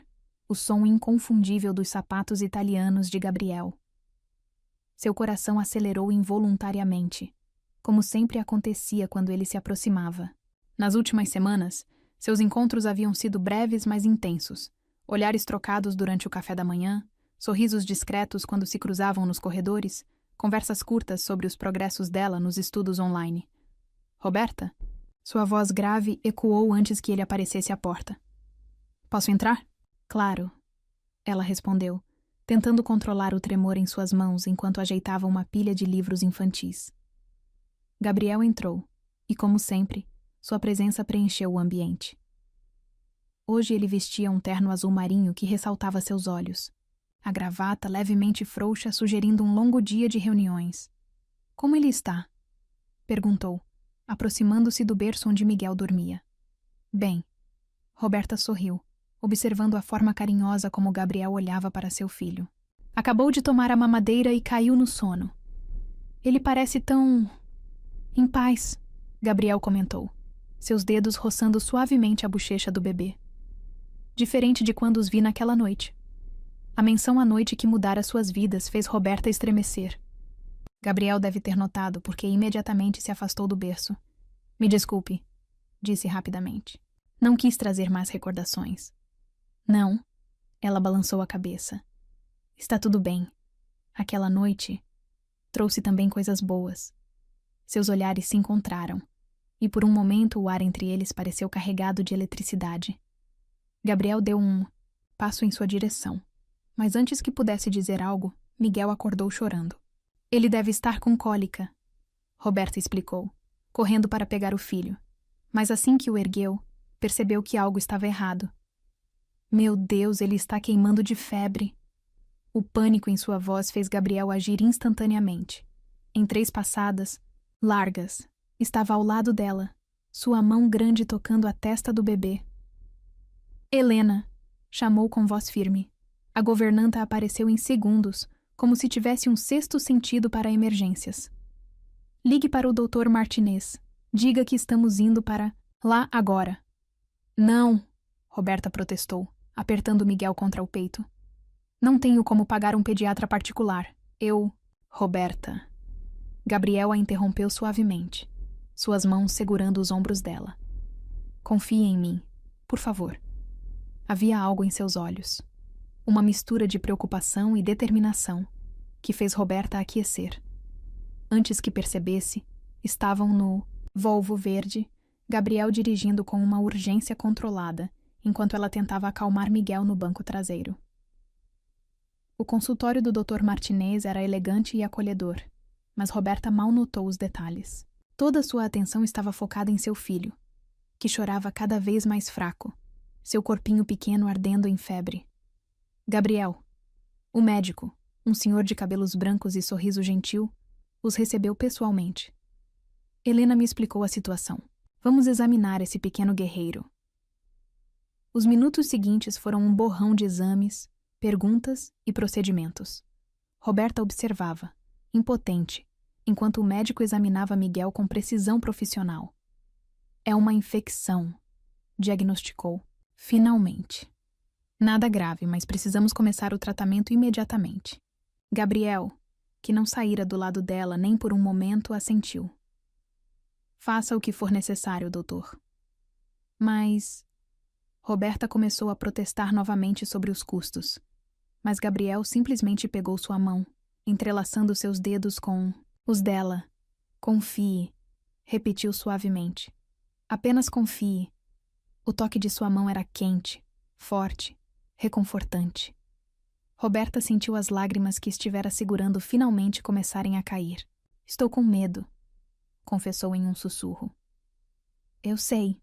o som inconfundível dos sapatos italianos de Gabriel. Seu coração acelerou involuntariamente, como sempre acontecia quando ele se aproximava. Nas últimas semanas, seus encontros haviam sido breves, mas intensos. Olhares trocados durante o café da manhã, sorrisos discretos quando se cruzavam nos corredores, conversas curtas sobre os progressos dela nos estudos online. Roberta? Sua voz grave ecoou antes que ele aparecesse à porta. Posso entrar? Claro, ela respondeu, tentando controlar o tremor em suas mãos enquanto ajeitava uma pilha de livros infantis. Gabriel entrou, e como sempre, sua presença preencheu o ambiente. Hoje ele vestia um terno azul marinho que ressaltava seus olhos. A gravata levemente frouxa sugerindo um longo dia de reuniões. Como ele está? Perguntou, aproximando-se do berço onde Miguel dormia. Bem. Roberta sorriu, observando a forma carinhosa como Gabriel olhava para seu filho. Acabou de tomar a mamadeira e caiu no sono. Ele parece tão... em paz, Gabriel comentou, seus dedos roçando suavemente a bochecha do bebê. Diferente de quando os vi naquela noite. A menção à noite que mudara suas vidas fez Roberta estremecer. Gabriel deve ter notado, porque imediatamente se afastou do berço. Me desculpe, disse rapidamente. Não quis trazer mais recordações. Não, ela balançou a cabeça. Está tudo bem. Aquela noite trouxe também coisas boas. Seus olhares se encontraram, e por um momento o ar entre eles pareceu carregado de eletricidade. Gabriel deu um passo em sua direção, mas antes que pudesse dizer algo, Miguel acordou chorando. Ele deve estar com cólica, Roberta explicou, correndo para pegar o filho, mas assim que o ergueu, percebeu que algo estava errado. Meu Deus, ele está queimando de febre. O pânico em sua voz fez Gabriel agir instantaneamente. Em 3 passadas, largas, estava ao lado dela, sua mão grande tocando a testa do bebê. Helena, chamou com voz firme. A governanta apareceu em segundos, como se tivesse um sexto sentido para emergências. Ligue para o Dr. Martinez. Diga que estamos indo para lá agora. Não, Roberta protestou, apertando Miguel contra o peito. Não tenho como pagar um pediatra particular. Roberta. Gabriel a interrompeu suavemente, suas mãos segurando os ombros dela. Confie em mim, por favor. Havia algo em seus olhos. Uma mistura de preocupação e determinação, que fez Roberta aquecer. Antes que percebesse, estavam no Volvo verde, Gabriel dirigindo com uma urgência controlada, enquanto ela tentava acalmar Miguel no banco traseiro. O consultório do Dr. Martinez era elegante e acolhedor, mas Roberta mal notou os detalhes. Toda sua atenção estava focada em seu filho, que chorava cada vez mais fraco, seu corpinho pequeno ardendo em febre. Gabriel, o médico, um senhor de cabelos brancos e sorriso gentil, os recebeu pessoalmente. Helena me explicou a situação. Vamos examinar esse pequeno guerreiro. Os minutos seguintes foram um borrão de exames, perguntas e procedimentos. Roberta observava, impotente, enquanto o médico examinava Miguel com precisão profissional. É uma infecção, diagnosticou. Finalmente. Nada grave, mas precisamos começar o tratamento imediatamente. Gabriel, que não saíra do lado dela nem por um momento, assentiu. Faça o que for necessário, doutor. Mas... Roberta começou a protestar novamente sobre os custos, mas Gabriel simplesmente pegou sua mão, entrelaçando seus dedos com os dela. Confie, repetiu suavemente. Apenas confie. O toque de sua mão era quente, forte, reconfortante. Roberta sentiu as lágrimas que estivera segurando finalmente começarem a cair. Estou com medo, confessou em um sussurro. Eu sei,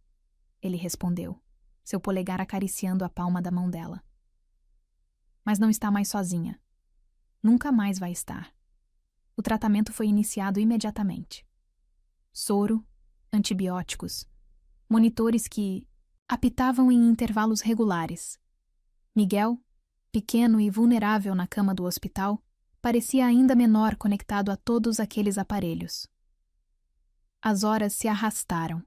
ele respondeu, seu polegar acariciando a palma da mão dela. Mas não está mais sozinha. Nunca mais vai estar. O tratamento foi iniciado imediatamente. Soro, antibióticos, monitores que apitavam em intervalos regulares. Miguel, pequeno e vulnerável na cama do hospital, parecia ainda menor conectado a todos aqueles aparelhos. As horas se arrastaram.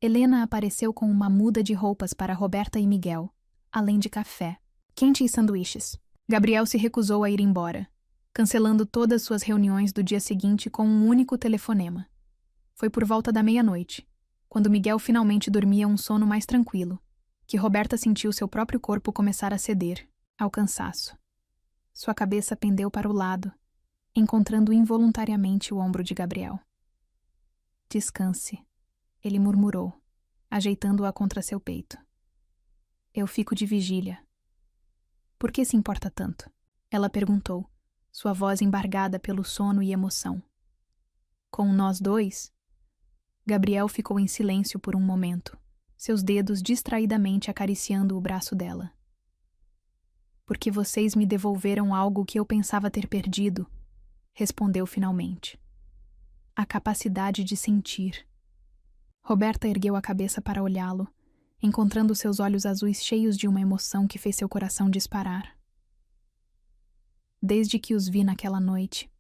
Helena apareceu com uma muda de roupas para Roberta e Miguel, além de café, quente e sanduíches. Gabriel se recusou a ir embora, cancelando todas suas reuniões do dia seguinte com um único telefonema. Foi por volta da meia-noite, quando Miguel finalmente dormia um sono mais tranquilo, que Roberta sentiu seu próprio corpo começar a ceder ao cansaço. Sua cabeça pendeu para o lado, encontrando involuntariamente o ombro de Gabriel. Descanse, ele murmurou, ajeitando-a contra seu peito. Eu fico de vigília. Por que se importa tanto? Ela perguntou, sua voz embargada pelo sono e emoção. Com nós dois? Gabriel ficou em silêncio por um momento, seus dedos distraidamente acariciando o braço dela. Porque vocês me devolveram algo que eu pensava ter perdido, respondeu finalmente. A capacidade de sentir. Roberta ergueu a cabeça para olhá-lo, encontrando seus olhos azuis cheios de uma emoção que fez seu coração disparar. Desde que os vi naquela noite,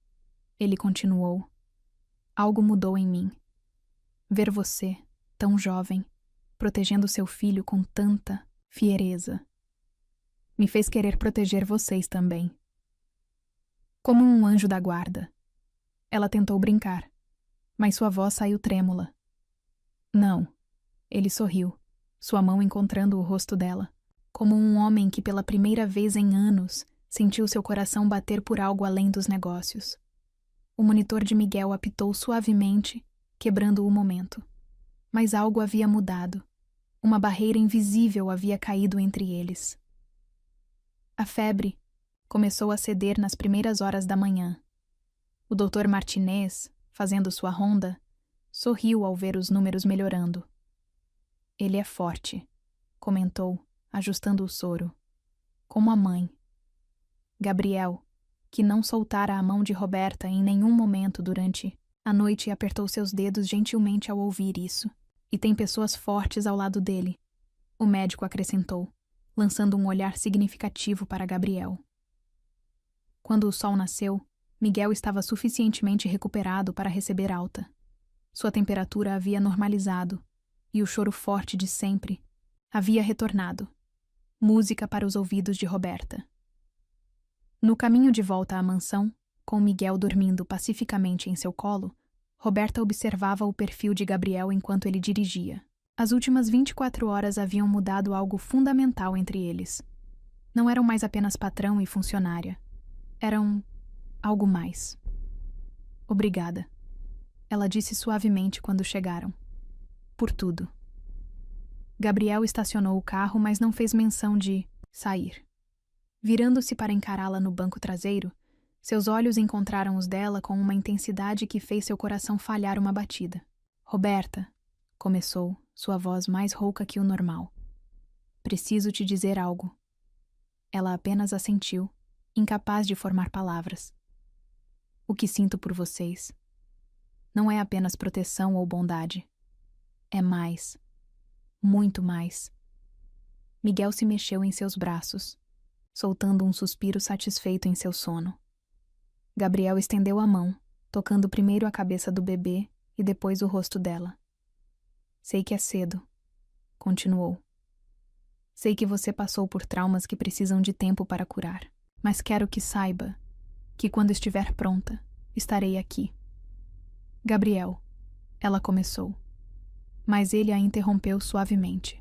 ele continuou, algo mudou em mim. Ver você, tão jovem, protegendo seu filho com tanta fiereza, me fez querer proteger vocês também. Como um anjo da guarda. Ela tentou brincar, mas sua voz saiu trêmula. Não, ele sorriu, sua mão encontrando o rosto dela, como um homem que pela primeira vez em anos sentiu seu coração bater por algo além dos negócios. O monitor de Miguel apitou suavemente, quebrando o momento. Mas algo havia mudado. Uma barreira invisível havia caído entre eles. A febre começou a ceder nas primeiras horas da manhã. O Dr. Martinez, fazendo sua ronda, sorriu ao ver os números melhorando. Ele é forte, comentou, ajustando o soro. Como a mãe. Gabriel, que não soltara a mão de Roberta em nenhum momento durante a noite, apertou seus dedos gentilmente ao ouvir isso. E tem pessoas fortes ao lado dele, o médico acrescentou, lançando um olhar significativo para Gabriel. Quando o sol nasceu, Miguel estava suficientemente recuperado para receber alta. Sua temperatura havia normalizado, e o choro forte de sempre havia retornado. Música para os ouvidos de Roberta. No caminho de volta à mansão, com Miguel dormindo pacificamente em seu colo, Roberta observava o perfil de Gabriel enquanto ele dirigia. As últimas 24 horas haviam mudado algo fundamental entre eles. Não eram mais apenas patrão e funcionária. Eram algo mais. Obrigada, ela disse suavemente quando chegaram. Por tudo. Gabriel estacionou o carro, mas não fez menção de sair. Virando-se para encará-la no banco traseiro, seus olhos encontraram os dela com uma intensidade que fez seu coração falhar uma batida. Roberta, começou, sua voz mais rouca que o normal. Preciso te dizer algo. Ela apenas assentiu, incapaz de formar palavras. O que sinto por vocês não é apenas proteção ou bondade. É mais. Muito mais. Miguel se mexeu em seus braços, soltando um suspiro satisfeito em seu sono. Gabriel estendeu a mão, tocando primeiro a cabeça do bebê e depois o rosto dela. Sei que é cedo, continuou. Sei que você passou por traumas que precisam de tempo para curar, mas quero que saiba que quando estiver pronta, estarei aqui. Gabriel, ela começou, mas ele a interrompeu suavemente.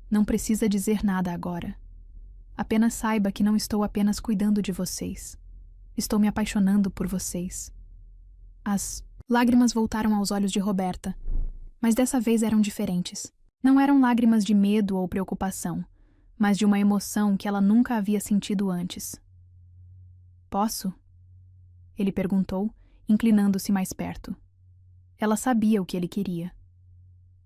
Não precisa dizer nada agora. Apenas saiba que não estou apenas cuidando de vocês. Estou me apaixonando por vocês. As lágrimas voltaram aos olhos de Roberta, mas dessa vez eram diferentes. Não eram lágrimas de medo ou preocupação, mas de uma emoção que ela nunca havia sentido antes. Posso? Ele perguntou, inclinando-se mais perto. Ela sabia o que ele queria.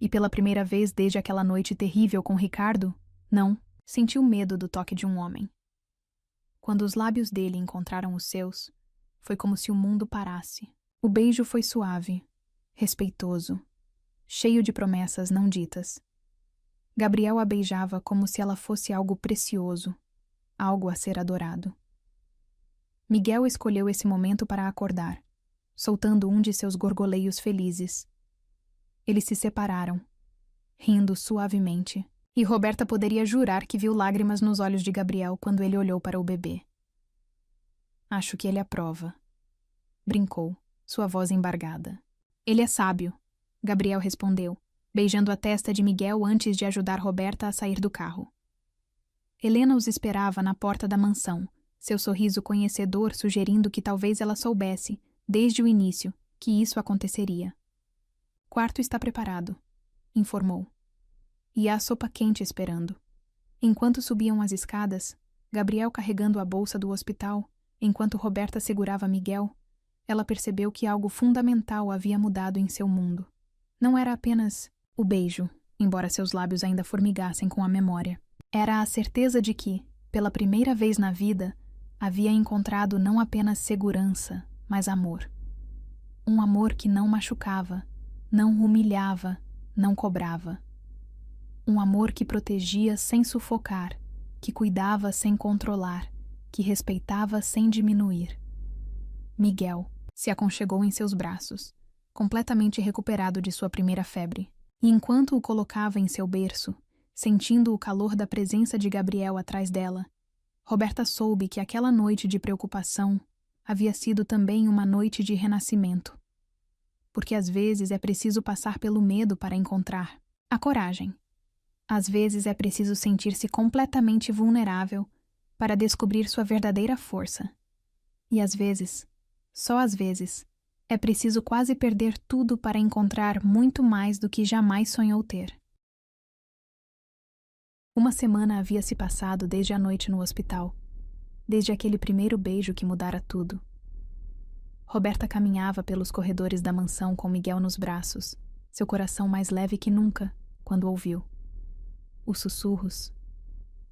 E pela primeira vez desde aquela noite terrível com Ricardo, não, sentiu medo do toque de um homem. Quando os lábios dele encontraram os seus, Foi como se o mundo parasse. O beijo foi suave, respeitoso, cheio de promessas não ditas. Gabriel a beijava como se ela fosse algo precioso, algo a ser adorado. Miguel escolheu esse momento para acordar, soltando um de seus gorgoleios felizes. Eles se separaram, rindo suavemente, e Roberta poderia jurar que viu lágrimas nos olhos de Gabriel quando ele olhou para o bebê. Acho que ele aprova, brincou, sua voz embargada. Ele é sábio, Gabriel respondeu, beijando a testa de Miguel antes de ajudar Roberta a sair do carro. Helena os esperava na porta da mansão, seu sorriso conhecedor sugerindo que talvez ela soubesse, desde o início, que isso aconteceria. Quarto está preparado, informou. E há sopa quente esperando. Enquanto subiam as escadas, Gabriel carregando a bolsa do hospital, enquanto Roberta segurava Miguel, ela percebeu que algo fundamental havia mudado em seu mundo. Não era apenas o beijo, embora seus lábios ainda formigassem com a memória. Era a certeza de que, pela primeira vez na vida, havia encontrado não apenas segurança, mas amor. Um amor que não machucava, não humilhava, não cobrava. Um amor que protegia sem sufocar, que cuidava sem controlar, que respeitava sem diminuir. Miguel se aconchegou em seus braços, completamente recuperado de sua primeira febre. E enquanto o colocava em seu berço, sentindo o calor da presença de Gabriel atrás dela, Roberta soube que aquela noite de preocupação havia sido também uma noite de renascimento. Porque às vezes é preciso passar pelo medo para encontrar a coragem. Às vezes é preciso sentir-se completamente vulnerável para descobrir sua verdadeira força. E às vezes, só às vezes, é preciso quase perder tudo para encontrar muito mais do que jamais sonhou ter. Uma semana havia se passado desde a noite no hospital, desde aquele primeiro beijo que mudara tudo. Roberta caminhava pelos corredores da mansão com Miguel nos braços, seu coração mais leve que nunca, quando ouviu. Os sussurros,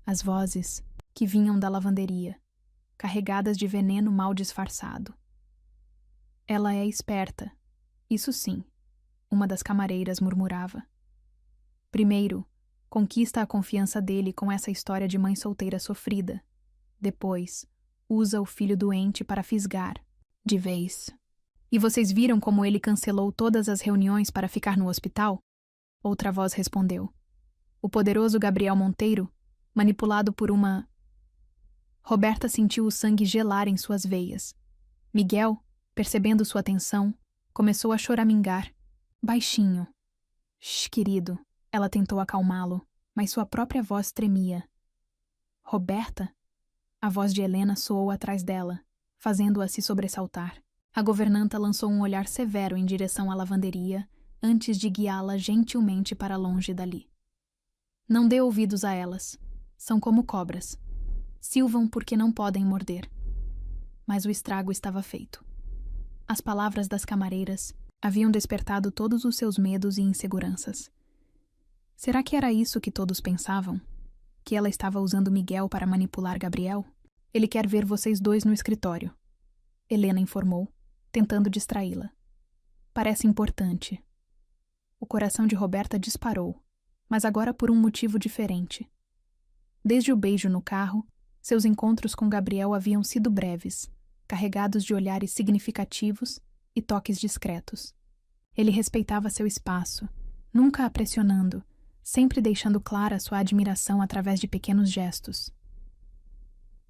as vozes que vinham da lavanderia, carregadas de veneno mal disfarçado. Ela é esperta, isso sim, uma das camareiras murmurava. Primeiro, conquista a confiança dele com essa história de mãe solteira sofrida. Depois, usa o filho doente para fisgar, de vez. E vocês viram como ele cancelou todas as reuniões para ficar no hospital? Outra voz respondeu. O poderoso Gabriel Monteiro, manipulado por uma... Roberta sentiu o sangue gelar em suas veias. Miguel, percebendo sua tensão, começou a choramingar. Baixinho. Shh, querido. Ela tentou acalmá-lo, mas sua própria voz tremia. Roberta? A voz de Helena soou atrás dela, fazendo-a se sobressaltar. A governanta lançou um olhar severo em direção à lavanderia, antes de guiá-la gentilmente para longe dali. Não dê ouvidos a elas. São como cobras. Silvam porque não podem morder. Mas o estrago estava feito. As palavras das camareiras haviam despertado todos os seus medos e inseguranças. Será que era isso que todos pensavam? Que ela estava usando Miguel para manipular Gabriel? Ele quer ver vocês dois no escritório. Helena informou, tentando distraí-la. Parece importante. O coração de Roberta disparou, mas agora por um motivo diferente. Desde o beijo no carro, seus encontros com Gabriel haviam sido breves, carregados de olhares significativos e toques discretos. Ele respeitava seu espaço, nunca a pressionando, sempre deixando clara sua admiração através de pequenos gestos.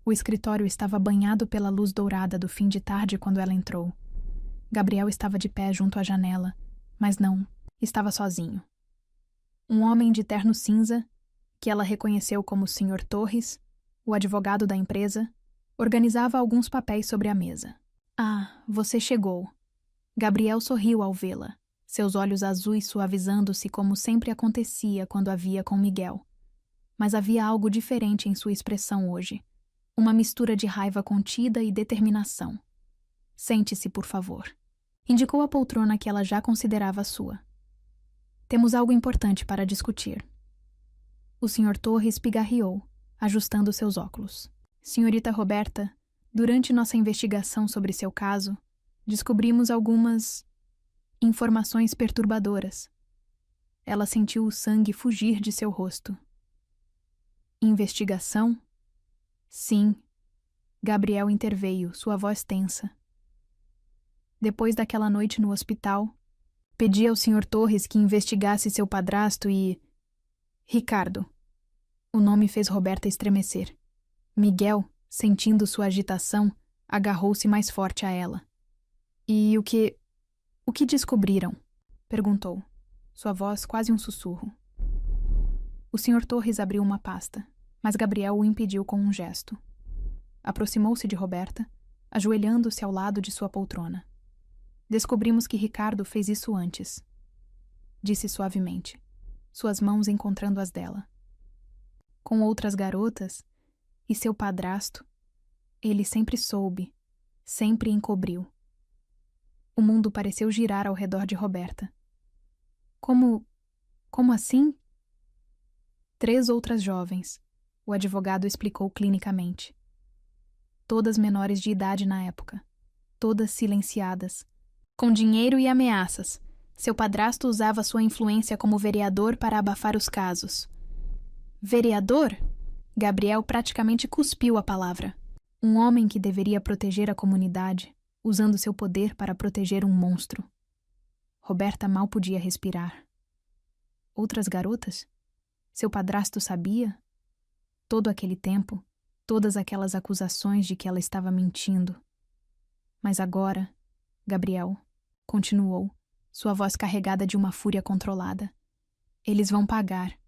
O escritório estava banhado pela luz dourada do fim de tarde quando ela entrou. Gabriel estava de pé junto à janela, mas não, estava sozinho. Um homem de terno cinza, que ela reconheceu como o Sr. Torres, o advogado da empresa, organizava alguns papéis sobre a mesa. Ah, você chegou. Gabriel sorriu ao vê-la, seus olhos azuis suavizando-se como sempre acontecia quando a via com Miguel. Mas havia algo diferente em sua expressão hoje, uma mistura de raiva contida e determinação. Sente-se, por favor. Indicou a poltrona que ela já considerava sua. Temos algo importante para discutir. O Sr. Torres pigarreou, ajustando seus óculos. Senhorita Roberta, Durante nossa investigação sobre seu caso, descobrimos algumas informações perturbadoras. Ela sentiu o sangue fugir de seu rosto. Investigação? Sim. Gabriel interveio, sua voz tensa. Depois daquela noite no hospital, pedi ao Sr. Torres que investigasse seu padrasto e... Ricardo. O nome fez Roberta estremecer. Miguel, sentindo sua agitação, agarrou-se mais forte a ela. E o que descobriram? Perguntou, sua voz quase um sussurro. O Sr. Torres abriu uma pasta, mas Gabriel o impediu com um gesto. Aproximou-se de Roberta, ajoelhando-se ao lado de sua poltrona. Descobrimos que Ricardo fez isso antes. Disse suavemente, suas mãos encontrando as dela. Com outras garotas e seu padrasto, ele sempre soube, sempre encobriu. O mundo pareceu girar ao redor de Roberta. Como assim? 3 outras jovens, o advogado explicou clinicamente. Todas menores de idade na época. Todas silenciadas. Com dinheiro e ameaças. Seu padrasto usava sua influência como vereador para abafar os casos. Vereador? Gabriel praticamente cuspiu a palavra. Um homem que deveria proteger a comunidade, usando seu poder para proteger um monstro. Roberta mal podia respirar. Outras garotas? Seu padrasto sabia? Todo aquele tempo, todas aquelas acusações de que ela estava mentindo. Mas agora, Gabriel, continuou, sua voz carregada de uma fúria controlada. Eles vão pagar.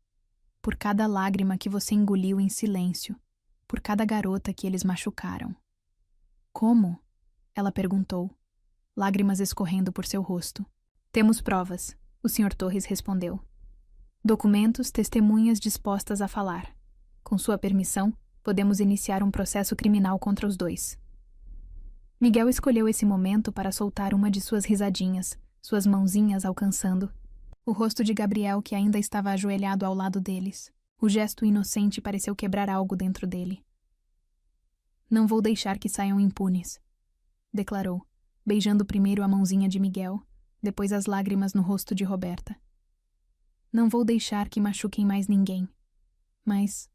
Por cada lágrima que você engoliu em silêncio, por cada garota que eles machucaram. Como? Ela perguntou, lágrimas escorrendo por seu rosto. Temos provas, o Sr. Torres respondeu. Documentos, testemunhas dispostas a falar. Com sua permissão, podemos iniciar um processo criminal contra os 2. Miguel escolheu esse momento para soltar uma de suas risadinhas, suas mãozinhas alcançando o rosto de Gabriel, que ainda estava ajoelhado ao lado deles. O gesto inocente pareceu quebrar algo dentro dele. Não vou deixar que saiam impunes, declarou, beijando primeiro a mãozinha de Miguel, depois as lágrimas no rosto de Roberta. Não vou deixar que machuquem mais ninguém. Mas...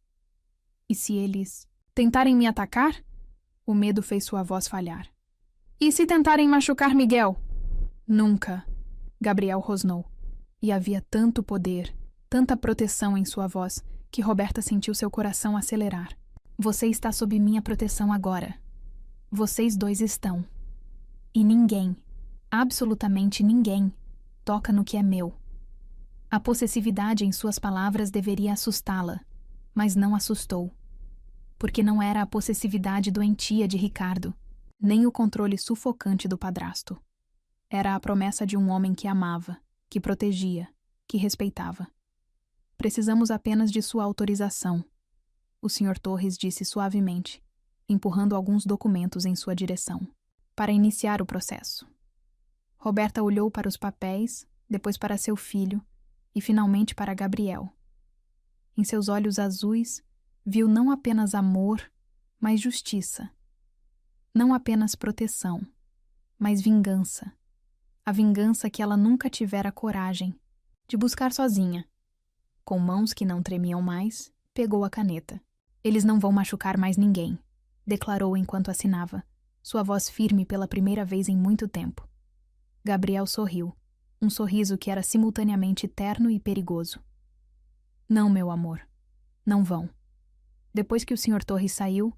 e se eles tentarem me atacar? O medo fez sua voz falhar. E se tentarem machucar Miguel? Nunca, Gabriel rosnou. E havia tanto poder, tanta proteção em sua voz, que Roberta sentiu seu coração acelerar. Você está sob minha proteção agora. Vocês 2 estão. E ninguém, absolutamente ninguém, toca no que é meu. A possessividade em suas palavras deveria assustá-la, mas não assustou. Porque não era a possessividade doentia de Ricardo, nem o controle sufocante do padrasto. Era a promessa de um homem que amava, que protegia, que respeitava. Precisamos apenas de sua autorização, o Sr. Torres disse suavemente, empurrando alguns documentos em sua direção, para iniciar o processo. Roberta olhou para os papéis, depois para seu filho e finalmente para Gabriel. Em seus olhos azuis, viu não apenas amor, mas justiça. Não apenas proteção, mas vingança. A vingança que ela nunca tivera coragem de buscar sozinha. Com mãos que não tremiam mais, pegou a caneta. Eles não vão machucar mais ninguém, declarou enquanto assinava, sua voz firme pela primeira vez em muito tempo. Gabriel sorriu, um sorriso que era simultaneamente terno e perigoso. Não, meu amor, não vão. Depois que o Sr. Torres saiu,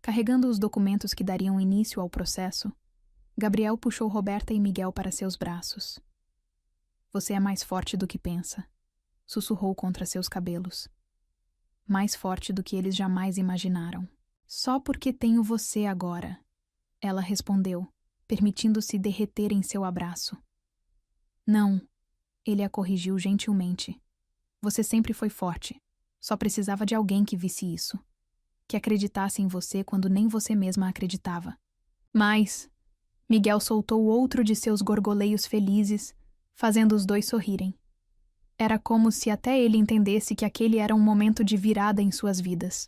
carregando os documentos que dariam início ao processo, Gabriel puxou Roberta e Miguel para seus braços. Você é mais forte do que pensa, sussurrou contra seus cabelos. Mais forte do que eles jamais imaginaram. Só porque tenho você agora, ela respondeu, permitindo-se derreter em seu abraço. Não, ele a corrigiu gentilmente. Você sempre foi forte. Só precisava de alguém que visse isso. Que acreditasse em você quando nem você mesma acreditava. Mas... Miguel soltou outro de seus gorgoleios felizes, fazendo os 2 sorrirem. Era como se até ele entendesse que aquele era um momento de virada em suas vidas.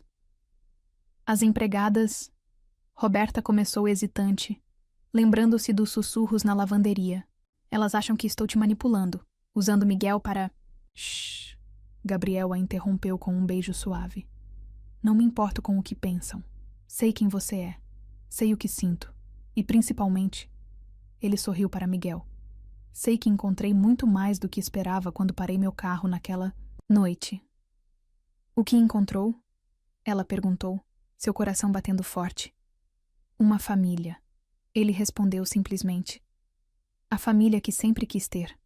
As empregadas... Roberta começou hesitante, lembrando-se dos sussurros na lavanderia. Elas acham que estou te manipulando, usando Miguel para... Shhh. Gabriel a interrompeu com um beijo suave. Não me importo com o que pensam. Sei quem você é. Sei o que sinto. E, principalmente, ele sorriu para Miguel. Sei que encontrei muito mais do que esperava quando parei meu carro naquela noite. O que encontrou? Ela perguntou, seu coração batendo forte. Uma família. Ele respondeu simplesmente. A família que sempre quis ter.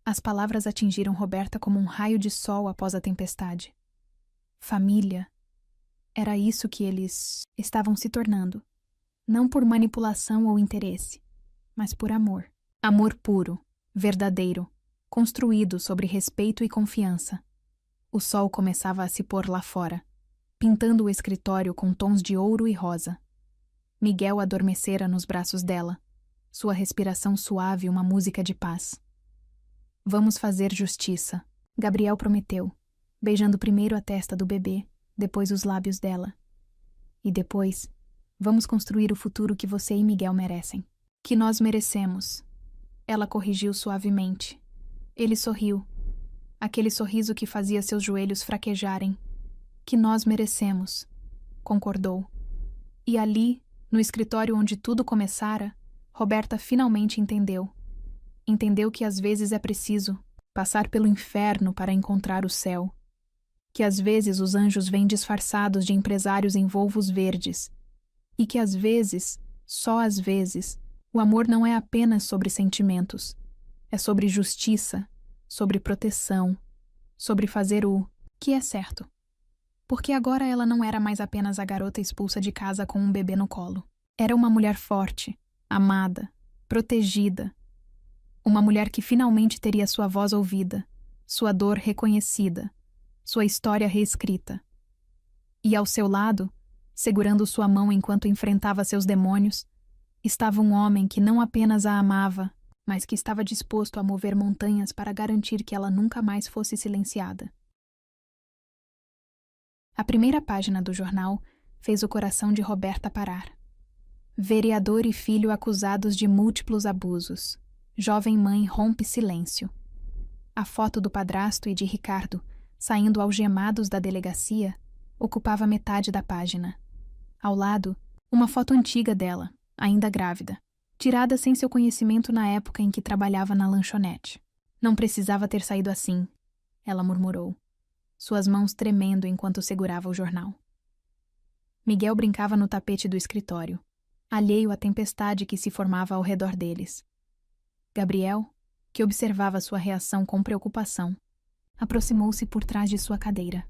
As palavras atingiram Roberta como um raio de sol após a tempestade. Família. Era isso que eles estavam se tornando. Não por manipulação ou interesse, mas por amor. Amor puro, verdadeiro, construído sobre respeito e confiança. O sol começava a se pôr lá fora, pintando o escritório com tons de ouro e rosa. Miguel adormecera nos braços dela, sua respiração suave uma música de paz. Vamos fazer justiça, Gabriel prometeu, beijando primeiro a testa do bebê, depois os lábios dela. E depois, vamos construir o futuro que você e Miguel merecem. Que nós merecemos. Ela corrigiu suavemente. Ele sorriu. Aquele sorriso que fazia seus joelhos fraquejarem. Que nós merecemos, concordou. E ali, no escritório onde tudo começara, Roberta finalmente entendeu. Entendeu que às vezes é preciso passar pelo inferno para encontrar o céu. Que às vezes os anjos vêm disfarçados de empresários em volvos verdes. E que às vezes, só às vezes, o amor não é apenas sobre sentimentos. É sobre justiça, sobre proteção, sobre fazer o que é certo. Porque agora ela não era mais apenas a garota expulsa de casa com um bebê no colo. Era uma mulher forte, amada, protegida. Uma mulher que finalmente teria sua voz ouvida, sua dor reconhecida, sua história reescrita. E ao seu lado, segurando sua mão enquanto enfrentava seus demônios, estava um homem que não apenas a amava, mas que estava disposto a mover montanhas para garantir que ela nunca mais fosse silenciada. A primeira página do jornal fez o coração de Roberta parar. Vereador e filho acusados de múltiplos abusos. Jovem mãe rompe silêncio. A foto do padrasto e de Ricardo, saindo algemados da delegacia, ocupava metade da página. Ao lado, uma foto antiga dela, ainda grávida, tirada sem seu conhecimento na época em que trabalhava na lanchonete. Não precisava ter saído assim, ela murmurou, suas mãos tremendo enquanto segurava o jornal. Miguel brincava no tapete do escritório, alheio à tempestade que se formava ao redor deles. Gabriel, que observava sua reação com preocupação, aproximou-se por trás de sua cadeira.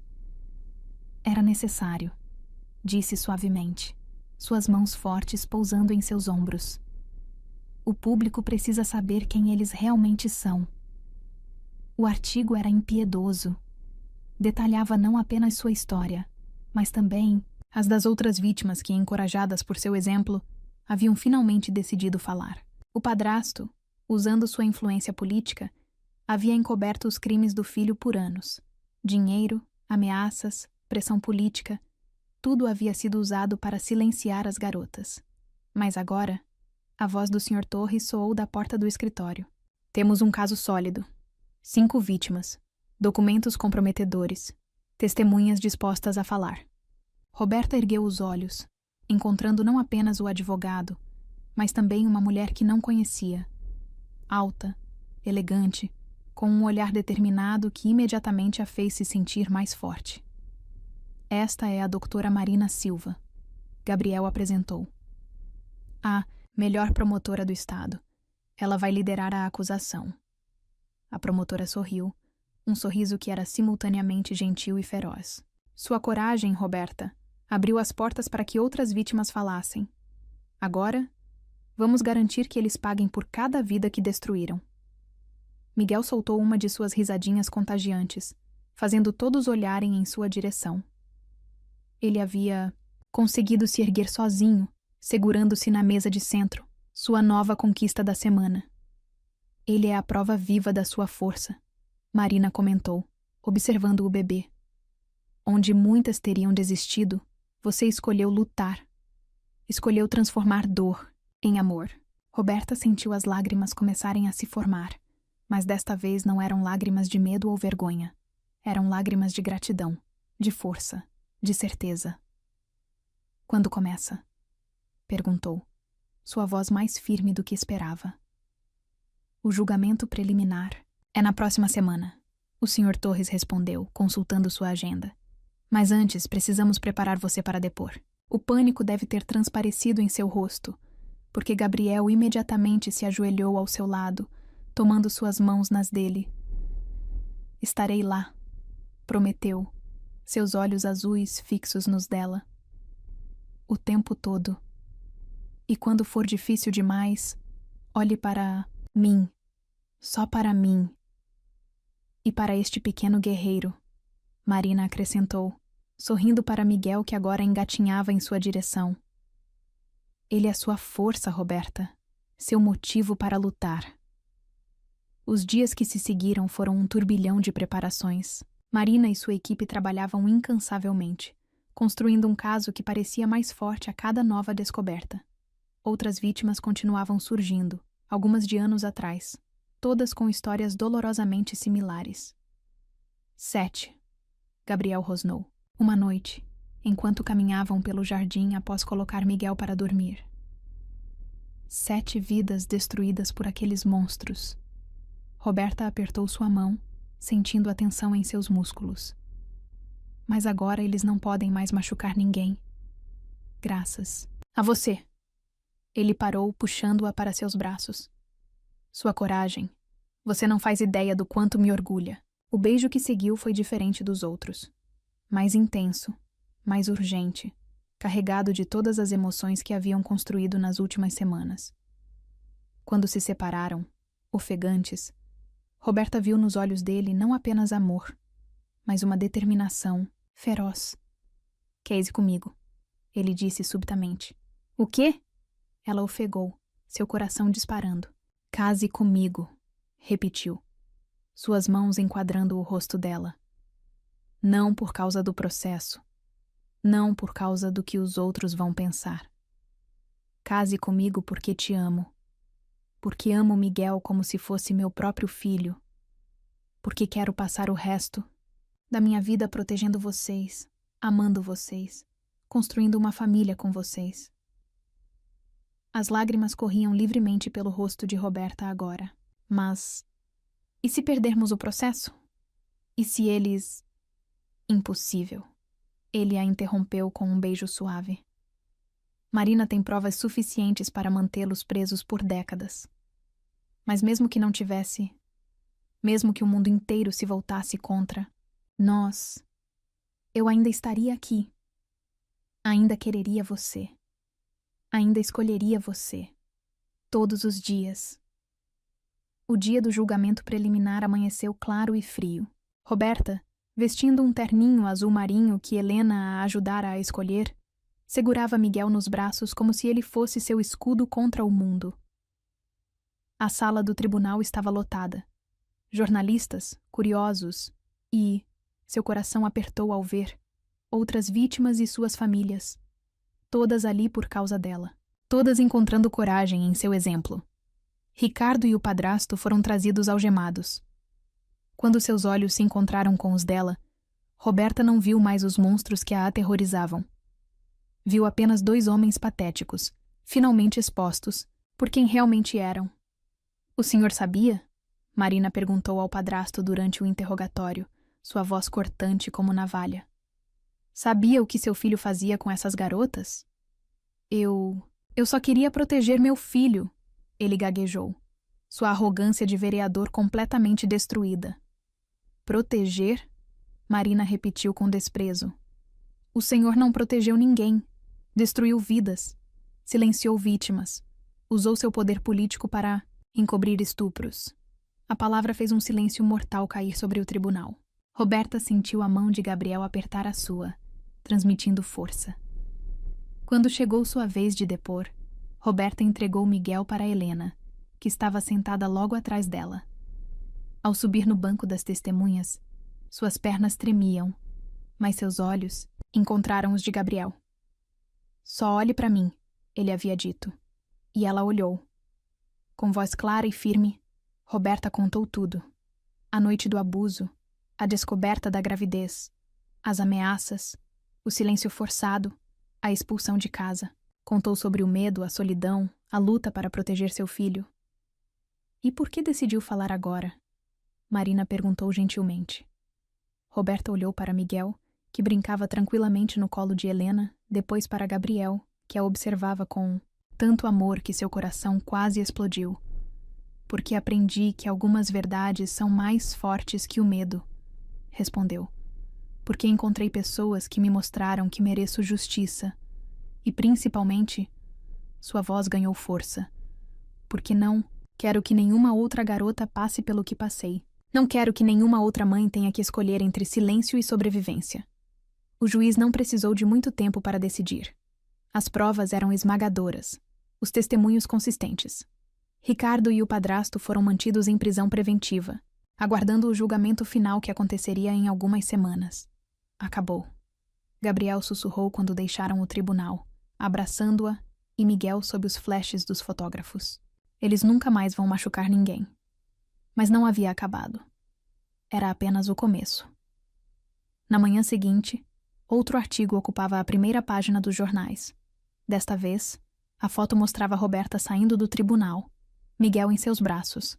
Era necessário, disse suavemente, suas mãos fortes pousando em seus ombros. O público precisa saber quem eles realmente são. O artigo era impiedoso. Detalhava não apenas sua história, mas também as das outras vítimas que, encorajadas por seu exemplo, haviam finalmente decidido falar. O padrasto, usando sua influência política, havia encoberto os crimes do filho por anos. Dinheiro, ameaças, pressão política, tudo havia sido usado para silenciar as garotas. Mas agora, a voz do Sr. Torres soou da porta do escritório. Temos um caso sólido. 5 vítimas. Documentos comprometedores. Testemunhas dispostas a falar. Roberta ergueu os olhos, encontrando não apenas o advogado, mas também uma mulher que não conhecia. Alta, elegante, com um olhar determinado que imediatamente a fez se sentir mais forte. Esta é a doutora Marina Silva. Gabriel apresentou. A melhor promotora do estado. Ela vai liderar a acusação. A promotora sorriu, um sorriso que era simultaneamente gentil e feroz. Sua coragem, Roberta, abriu as portas para que outras vítimas falassem. Agora, vamos garantir que eles paguem por cada vida que destruíram. Miguel soltou uma de suas risadinhas contagiantes, fazendo todos olharem em sua direção. Ele havia conseguido se erguer sozinho, segurando-se na mesa de centro, sua nova conquista da semana. Ele é a prova viva da sua força, Marina comentou, observando o bebê. Onde muitas teriam desistido, você escolheu lutar. Escolheu transformar dor em amor. Roberta sentiu as lágrimas começarem a se formar, mas desta vez não eram lágrimas de medo ou vergonha. Eram lágrimas de gratidão, de força, de certeza. Quando começa? Perguntou, sua voz mais firme do que esperava. O julgamento preliminar é na próxima semana, o Sr. Torres respondeu, consultando sua agenda. Mas antes, precisamos preparar você para depor. O pânico deve ter transparecido em seu rosto, porque Gabriel imediatamente se ajoelhou ao seu lado, tomando suas mãos nas dele. Estarei lá, prometeu, seus olhos azuis fixos nos dela. O tempo todo. E quando for difícil demais, olhe para mim, só para mim. E para este pequeno guerreiro, Marina acrescentou, sorrindo para Miguel que agora engatinhava em sua direção. Ele é sua força, Roberta, seu motivo para lutar. Os dias que se seguiram foram um turbilhão de preparações. Marina e sua equipe trabalhavam incansavelmente, construindo um caso que parecia mais forte a cada nova descoberta. Outras vítimas continuavam surgindo, algumas de anos atrás, todas com histórias dolorosamente similares. 7. Gabriel rosnou. Uma noite, enquanto caminhavam pelo jardim após colocar Miguel para dormir. 7 vidas destruídas por aqueles monstros. Roberta apertou sua mão, sentindo a tensão em seus músculos. Mas agora eles não podem mais machucar ninguém. Graças a você. Ele parou, puxando-a para seus braços. Sua coragem. Você não faz ideia do quanto me orgulha. O beijo que seguiu foi diferente dos outros. Mais intenso, mais urgente, carregado de todas as emoções que haviam construído nas últimas semanas. Quando se separaram, ofegantes, Roberta viu nos olhos dele não apenas amor, mas uma determinação feroz. Case comigo, ele disse subitamente. O quê? Ela ofegou, seu coração disparando. Case comigo, repetiu, suas mãos enquadrando o rosto dela. Não por causa do processo, não por causa do que os outros vão pensar. Case comigo porque te amo, porque amo Miguel como se fosse meu próprio filho, porque quero passar o resto da minha vida protegendo vocês, amando vocês, construindo uma família com vocês. As lágrimas corriam livremente pelo rosto de Roberta agora. Mas, e se perdermos o processo? E se eles... Impossível. Ele a interrompeu com um beijo suave. Marina tem provas suficientes para mantê-los presos por décadas. Mas mesmo que não tivesse, mesmo que o mundo inteiro se voltasse contra nós, eu ainda estaria aqui. Ainda quereria você. Ainda escolheria você. Todos os dias. O dia do julgamento preliminar amanheceu claro e frio. Roberta, vestindo um terninho azul marinho que Helena a ajudara a escolher, segurava Miguel nos braços como se ele fosse seu escudo contra o mundo. A sala do tribunal estava lotada. Jornalistas, curiosos e, seu coração apertou ao ver, outras vítimas e suas famílias. Todas ali por causa dela. Todas encontrando coragem em seu exemplo. Ricardo e o padrasto foram trazidos algemados. Quando seus olhos se encontraram com os dela, Roberta não viu mais os monstros que a aterrorizavam. Viu apenas 2 homens patéticos, finalmente expostos, por quem realmente eram. O senhor sabia? Marina perguntou ao padrasto durante o interrogatório, sua voz cortante como navalha. Sabia o que seu filho fazia com essas garotas? Eu só queria proteger meu filho, ele gaguejou, sua arrogância de vereador completamente destruída. Proteger? Marina repetiu com desprezo. O senhor não protegeu ninguém. Destruiu vidas. Silenciou vítimas. Usou seu poder político para encobrir estupros. A palavra fez um silêncio mortal cair sobre o tribunal. Roberta sentiu a mão de Gabriel apertar a sua, transmitindo força. Quando chegou sua vez de depor, Roberta entregou Miguel para Helena, que estava sentada logo atrás dela. Ao subir no banco das testemunhas, suas pernas tremiam, mas seus olhos encontraram os de Gabriel. Só olhe para mim, ele havia dito. E ela olhou. Com voz clara e firme, Roberta contou tudo. A noite do abuso, a descoberta da gravidez, as ameaças, o silêncio forçado, a expulsão de casa. Contou sobre o medo, a solidão, a luta para proteger seu filho. E por que decidiu falar agora? Marina perguntou gentilmente. Roberta olhou para Miguel, que brincava tranquilamente no colo de Helena, depois para Gabriel, que a observava com tanto amor que seu coração quase explodiu. Porque aprendi que algumas verdades são mais fortes que o medo, respondeu. Porque encontrei pessoas que me mostraram que mereço justiça. E, principalmente, sua voz ganhou força. Porque não quero que nenhuma outra garota passe pelo que passei. Não quero que nenhuma outra mãe tenha que escolher entre silêncio e sobrevivência. O juiz não precisou de muito tempo para decidir. As provas eram esmagadoras, os testemunhos consistentes. Ricardo e o padrasto foram mantidos em prisão preventiva, aguardando o julgamento final que aconteceria em algumas semanas. Acabou. Gabriel sussurrou quando deixaram o tribunal, abraçando-a e Miguel sob os flashes dos fotógrafos. Eles nunca mais vão machucar ninguém. Mas não havia acabado. Era apenas o começo. Na manhã seguinte, outro artigo ocupava a primeira página dos jornais. Desta vez, a foto mostrava Roberta saindo do tribunal, Miguel em seus braços,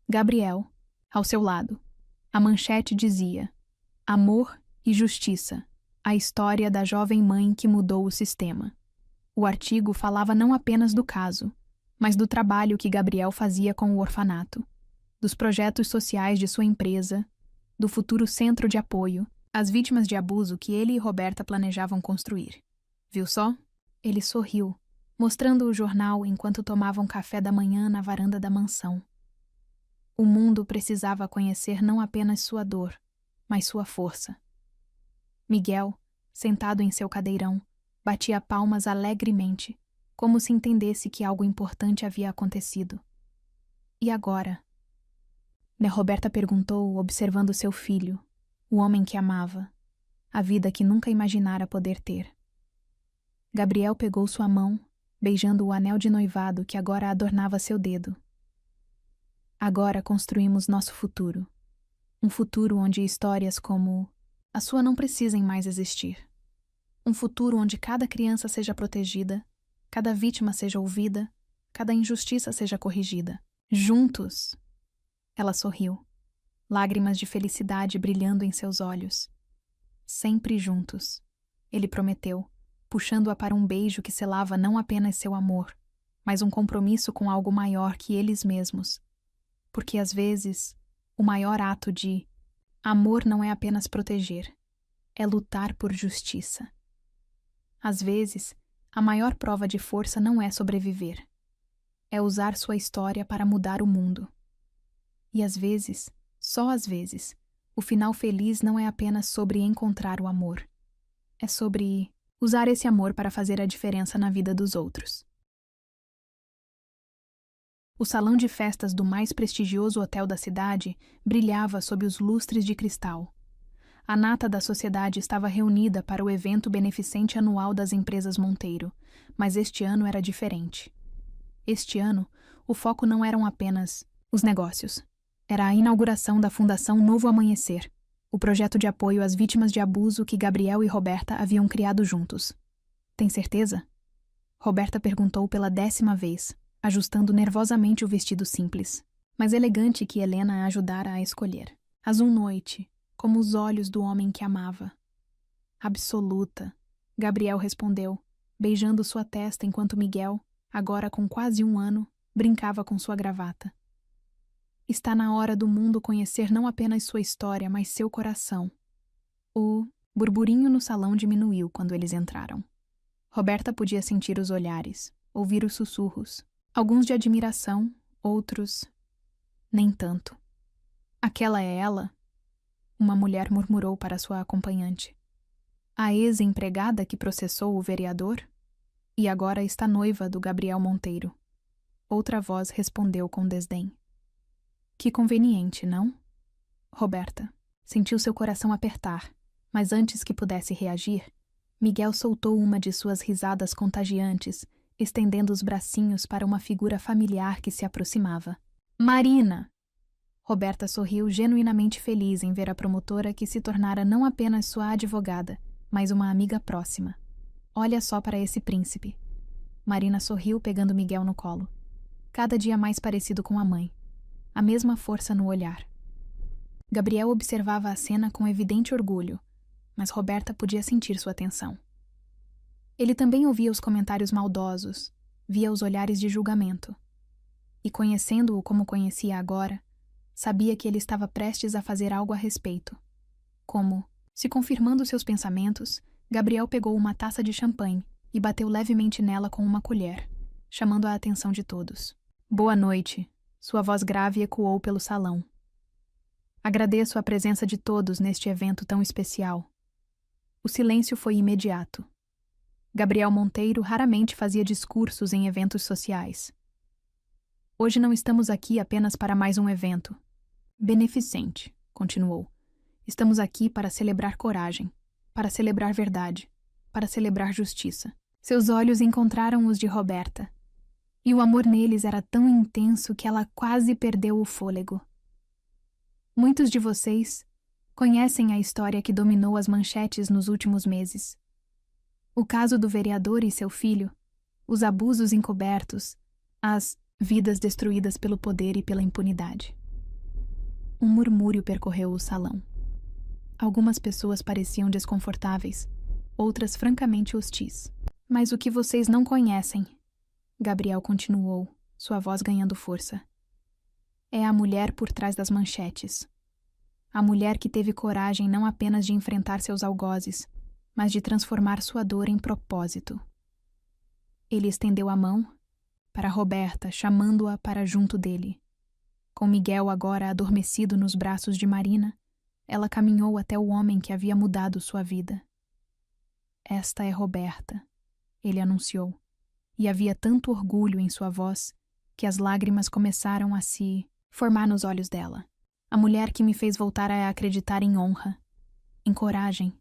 Gabriel ao seu lado. A manchete dizia: Amor e Justiça, a história da jovem mãe que mudou o sistema. O artigo falava não apenas do caso, mas do trabalho que Gabriel fazia com o orfanato, dos projetos sociais de sua empresa, do futuro centro de apoio, às vítimas de abuso que ele e Roberta planejavam construir. Viu só? Ele sorriu, mostrando o jornal enquanto tomavam café da manhã na varanda da mansão. O mundo precisava conhecer não apenas sua dor, mas sua força. Miguel, sentado em seu cadeirão, batia palmas alegremente, como se entendesse que algo importante havia acontecido. E agora? Roberta perguntou, observando seu filho, o homem que amava, a vida que nunca imaginara poder ter. Gabriel pegou sua mão, beijando o anel de noivado que agora adornava seu dedo. Agora construímos nosso futuro. Um futuro onde histórias como a sua não precisem mais existir. Um futuro onde cada criança seja protegida, cada vítima seja ouvida, cada injustiça seja corrigida. Juntos! Ela sorriu, lágrimas de felicidade brilhando em seus olhos. Sempre juntos, ele prometeu, puxando-a para um beijo que selava não apenas seu amor, mas um compromisso com algo maior que eles mesmos. Porque às vezes, o maior ato de amor não é apenas proteger, é lutar por justiça. Às vezes, a maior prova de força não é sobreviver, é usar sua história para mudar o mundo. E às vezes, só às vezes, o final feliz não é apenas sobre encontrar o amor. É sobre usar esse amor para fazer a diferença na vida dos outros. O salão de festas do mais prestigioso hotel da cidade brilhava sob os lustres de cristal. A nata da sociedade estava reunida para o evento beneficente anual das empresas Monteiro, mas este ano era diferente. Este ano, o foco não eram apenas os negócios. Era a inauguração da Fundação Novo Amanhecer, o projeto de apoio às vítimas de abuso que Gabriel e Roberta haviam criado juntos. Tem certeza? Roberta perguntou pela 10ª vez, ajustando nervosamente o vestido simples, mas elegante que Helena a ajudara a escolher. Azul noite, como os olhos do homem que amava. Absoluta, Gabriel respondeu, beijando sua testa enquanto Miguel, agora com quase 1 ano, brincava com sua gravata. Está na hora do mundo conhecer não apenas sua história, mas seu coração. O burburinho no salão diminuiu quando eles entraram. Roberta podia sentir os olhares, ouvir os sussurros, alguns de admiração, outros nem tanto. Aquela é ela? Uma mulher murmurou para sua acompanhante. A ex-empregada que processou o vereador? E agora está noiva do Gabriel Monteiro. Outra voz respondeu com desdém. Que conveniente, não? Roberta sentiu seu coração apertar, mas antes que pudesse reagir, Miguel soltou uma de suas risadas contagiantes estendendo os bracinhos para uma figura familiar que se aproximava. Marina! Roberta sorriu genuinamente feliz em ver a promotora que se tornara não apenas sua advogada, mas uma amiga próxima. Olha só para esse príncipe. Marina sorriu pegando Miguel no colo. Cada dia mais parecido com a mãe. A mesma força no olhar. Gabriel observava a cena com evidente orgulho, mas Roberta podia sentir sua tensão. Ele também ouvia os comentários maldosos, via os olhares de julgamento. E conhecendo-o como conhecia agora, sabia que ele estava prestes a fazer algo a respeito. Como, se confirmando seus pensamentos, Gabriel pegou uma taça de champanhe e bateu levemente nela com uma colher, chamando a atenção de todos. Boa noite, sua voz grave ecoou pelo salão. Agradeço a presença de todos neste evento tão especial. O silêncio foi imediato. Gabriel Monteiro raramente fazia discursos em eventos sociais. Hoje não estamos aqui apenas para mais um evento. Beneficente, continuou. Estamos aqui para celebrar coragem, para celebrar verdade, para celebrar justiça. Seus olhos encontraram os de Roberta. E o amor neles era tão intenso que ela quase perdeu o fôlego. Muitos de vocês conhecem a história que dominou as manchetes nos últimos meses. O caso do vereador e seu filho, os abusos encobertos, as vidas destruídas pelo poder e pela impunidade. Um murmúrio percorreu o salão. Algumas pessoas pareciam desconfortáveis, outras francamente hostis. Mas o que vocês não conhecem, Gabriel continuou, sua voz ganhando força, é a mulher por trás das manchetes. A mulher que teve coragem não apenas de enfrentar seus algozes, mas de transformar sua dor em propósito. Ele estendeu a mão para Roberta, chamando-a para junto dele. Com Miguel agora adormecido nos braços de Marina, ela caminhou até o homem que havia mudado sua vida. Esta é Roberta, ele anunciou, e havia tanto orgulho em sua voz que as lágrimas começaram a se formar nos olhos dela. A mulher que me fez voltar a acreditar em honra, em coragem,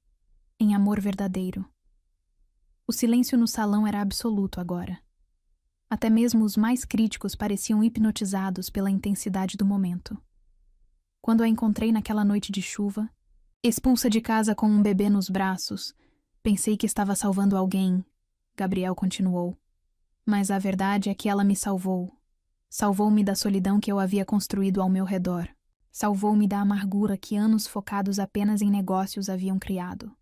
em amor verdadeiro. O silêncio no salão era absoluto agora. Até mesmo os mais críticos pareciam hipnotizados pela intensidade do momento. Quando a encontrei naquela noite de chuva, expulsa de casa com um bebê nos braços, pensei que estava salvando alguém, Gabriel continuou. Mas a verdade é que ela me salvou. Salvou-me da solidão que eu havia construído ao meu redor. Salvou-me da amargura que anos focados apenas em negócios haviam criado.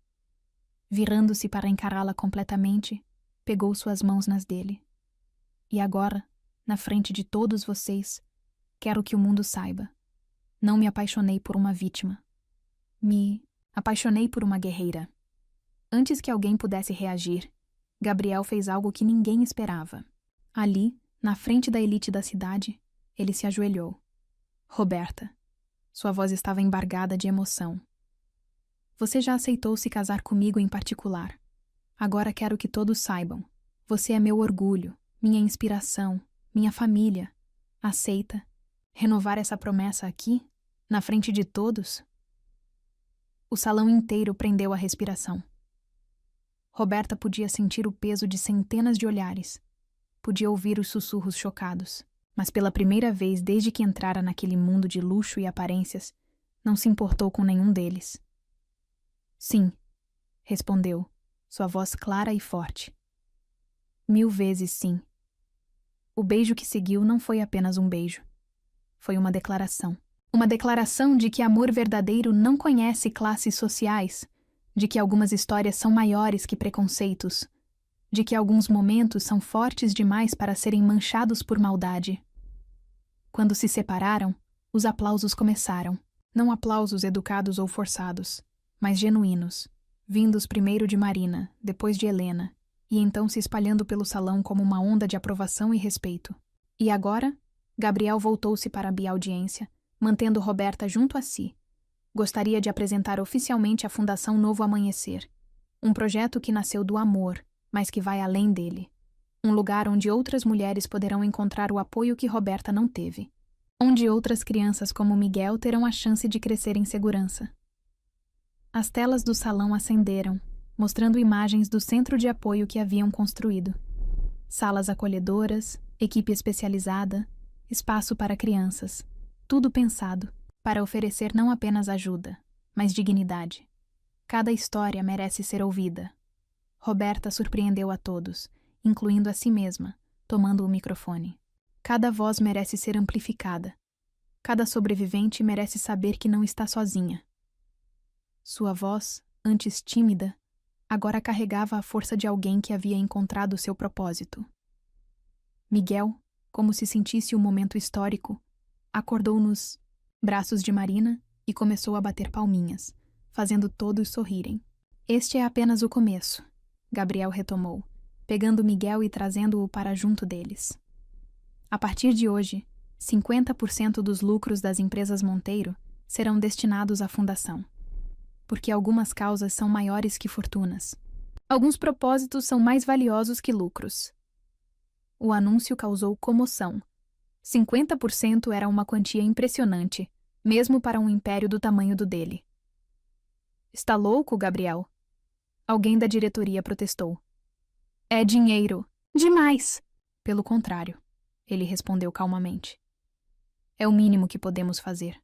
Virando-se para encará-la completamente, pegou suas mãos nas dele. E agora, na frente de todos vocês, quero que o mundo saiba. Não me apaixonei por uma vítima. Me apaixonei por uma guerreira. Antes que alguém pudesse reagir, Gabriel fez algo que ninguém esperava. Ali, na frente da elite da cidade, ele se ajoelhou. Roberta. Sua voz estava embargada de emoção. Você já aceitou se casar comigo em particular. Agora quero que todos saibam. Você é meu orgulho, minha inspiração, minha família. Aceita renovar essa promessa aqui, na frente de todos? O salão inteiro prendeu a respiração. Roberta podia sentir o peso de centenas de olhares. Podia ouvir os sussurros chocados. Mas pela primeira vez desde que entrara naquele mundo de luxo e aparências, não se importou com nenhum deles. Sim, respondeu, sua voz clara e forte. 1000 vezes sim. O beijo que seguiu não foi apenas um beijo. Foi uma declaração. Uma declaração de que amor verdadeiro não conhece classes sociais, de que algumas histórias são maiores que preconceitos, de que alguns momentos são fortes demais para serem manchados por maldade. Quando se separaram, os aplausos começaram. Não aplausos educados ou forçados, mas genuínos, vindos primeiro de Marina, depois de Helena, e então se espalhando pelo salão como uma onda de aprovação e respeito. E agora, Gabriel voltou-se para a audiência, mantendo Roberta junto a si. Gostaria de apresentar oficialmente a Fundação Novo Amanhecer, um projeto que nasceu do amor, mas que vai além dele. Um lugar onde outras mulheres poderão encontrar o apoio que Roberta não teve. Onde outras crianças como Miguel terão a chance de crescer em segurança. As telas do salão acenderam, mostrando imagens do centro de apoio que haviam construído. Salas acolhedoras, equipe especializada, espaço para crianças. Tudo pensado para oferecer não apenas ajuda, mas dignidade. Cada história merece ser ouvida. Roberta surpreendeu a todos, incluindo a si mesma, tomando o microfone. Cada voz merece ser amplificada. Cada sobrevivente merece saber que não está sozinha. Sua voz, antes tímida, agora carregava a força de alguém que havia encontrado seu propósito. Miguel, como se sentisse um momento histórico, acordou nos braços de Marina e começou a bater palminhas, fazendo todos sorrirem. Este é apenas o começo, Gabriel retomou, pegando Miguel e trazendo-o para junto deles. A partir de hoje, 50% dos lucros das empresas Monteiro serão destinados à fundação. Porque algumas causas são maiores que fortunas. Alguns propósitos são mais valiosos que lucros. O anúncio causou comoção. 50% era uma quantia impressionante, mesmo para um império do tamanho do dele. Está louco, Gabriel? Alguém da diretoria protestou. É dinheiro. Demais! Pelo contrário, ele respondeu calmamente. É o mínimo que podemos fazer.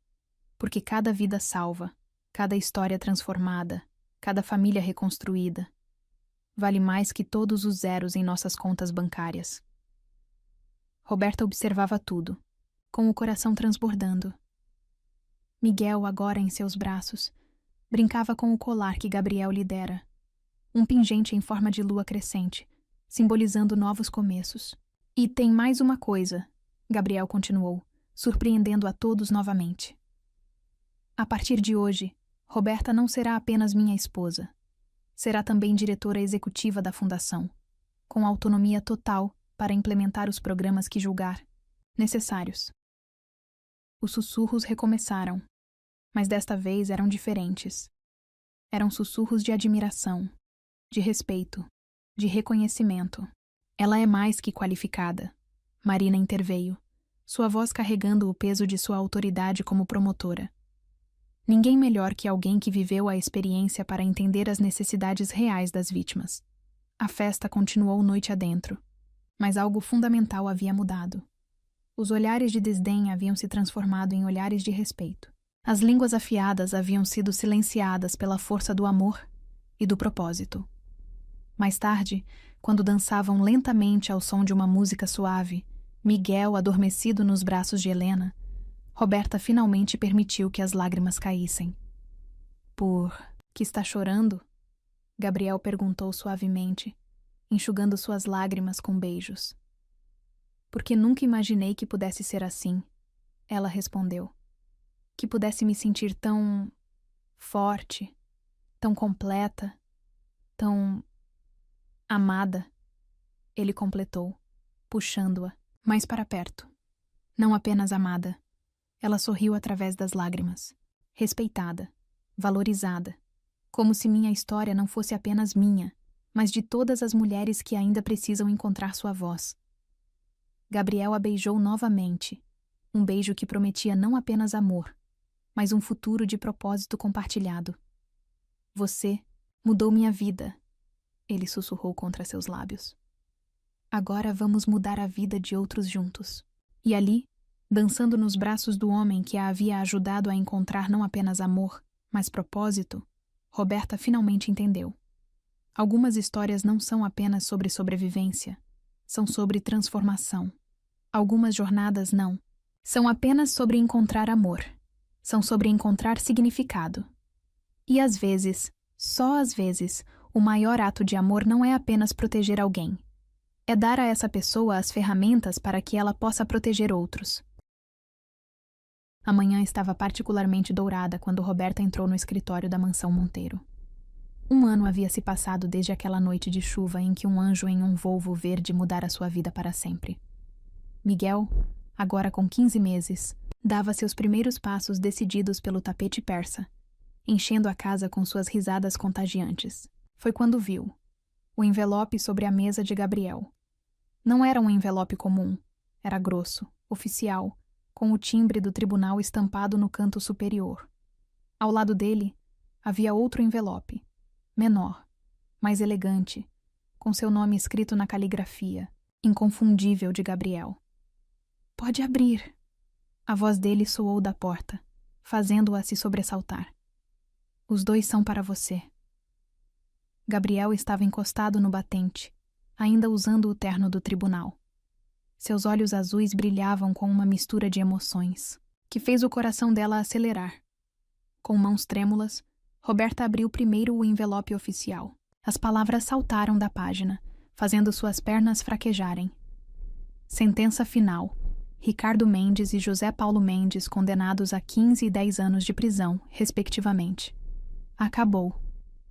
Porque cada vida salva, cada história transformada, cada família reconstruída, vale mais que todos os zeros em nossas contas bancárias. Roberta observava tudo, com o coração transbordando. Miguel, agora em seus braços, brincava com o colar que Gabriel lhe dera, um pingente em forma de lua crescente, simbolizando novos começos. E tem mais uma coisa, Gabriel continuou, surpreendendo a todos novamente. A partir de hoje, Roberta não será apenas minha esposa. Será também diretora executiva da fundação, com autonomia total para implementar os programas que julgar necessários. Os sussurros recomeçaram, mas desta vez eram diferentes. Eram sussurros de admiração, de respeito, de reconhecimento. Ela é mais que qualificada. Marina interveio, sua voz carregando o peso de sua autoridade como promotora. Ninguém melhor que alguém que viveu a experiência para entender as necessidades reais das vítimas. A festa continuou noite adentro, mas algo fundamental havia mudado. Os olhares de desdém haviam se transformado em olhares de respeito. As línguas afiadas haviam sido silenciadas pela força do amor e do propósito. Mais tarde, quando dançavam lentamente ao som de uma música suave, Miguel adormecido nos braços de Helena, Roberta finalmente permitiu que as lágrimas caíssem. Por que está chorando? Gabriel perguntou suavemente, enxugando suas lágrimas com beijos. Porque nunca imaginei que pudesse ser assim, ela respondeu. Que pudesse me sentir tão forte, tão completa, tão amada. Ele completou, puxando-a mais para perto. Não apenas amada. Ela sorriu através das lágrimas, respeitada, valorizada, como se minha história não fosse apenas minha, mas de todas as mulheres que ainda precisam encontrar sua voz. Gabriel a beijou novamente, um beijo que prometia não apenas amor, mas um futuro de propósito compartilhado. Você mudou minha vida, ele sussurrou contra seus lábios. Agora vamos mudar a vida de outros juntos. E ali, dançando nos braços do homem que a havia ajudado a encontrar não apenas amor, mas propósito, Roberta finalmente entendeu. Algumas histórias não são apenas sobre sobrevivência, são sobre transformação. Algumas jornadas não. São apenas sobre encontrar amor. São sobre encontrar significado. E às vezes, só às vezes, o maior ato de amor não é apenas proteger alguém. É dar a essa pessoa as ferramentas para que ela possa proteger outros. A manhã estava particularmente dourada quando Roberta entrou no escritório da mansão Monteiro. 1 ano havia se passado desde aquela noite de chuva em que um anjo em um Volvo verde mudara sua vida para sempre. Miguel, agora com 15 meses, dava seus primeiros passos decididos pelo tapete persa, enchendo a casa com suas risadas contagiantes. Foi quando viu o envelope sobre a mesa de Gabriel. Não era um envelope comum, era grosso, oficial, com o timbre do tribunal estampado no canto superior. Ao lado dele, havia outro envelope, menor, mais elegante, com seu nome escrito na caligrafia, inconfundível de Gabriel. Pode abrir. A voz dele soou da porta, fazendo-a se sobressaltar. Os dois são para você. Gabriel estava encostado no batente, ainda usando o terno do tribunal. Seus olhos azuis brilhavam com uma mistura de emoções, que fez o coração dela acelerar. Com mãos trêmulas, Roberta abriu primeiro o envelope oficial. As palavras saltaram da página, fazendo suas pernas fraquejarem. Sentença final. Ricardo Mendes e José Paulo Mendes condenados a 15 e 10 anos de prisão, respectivamente. Acabou,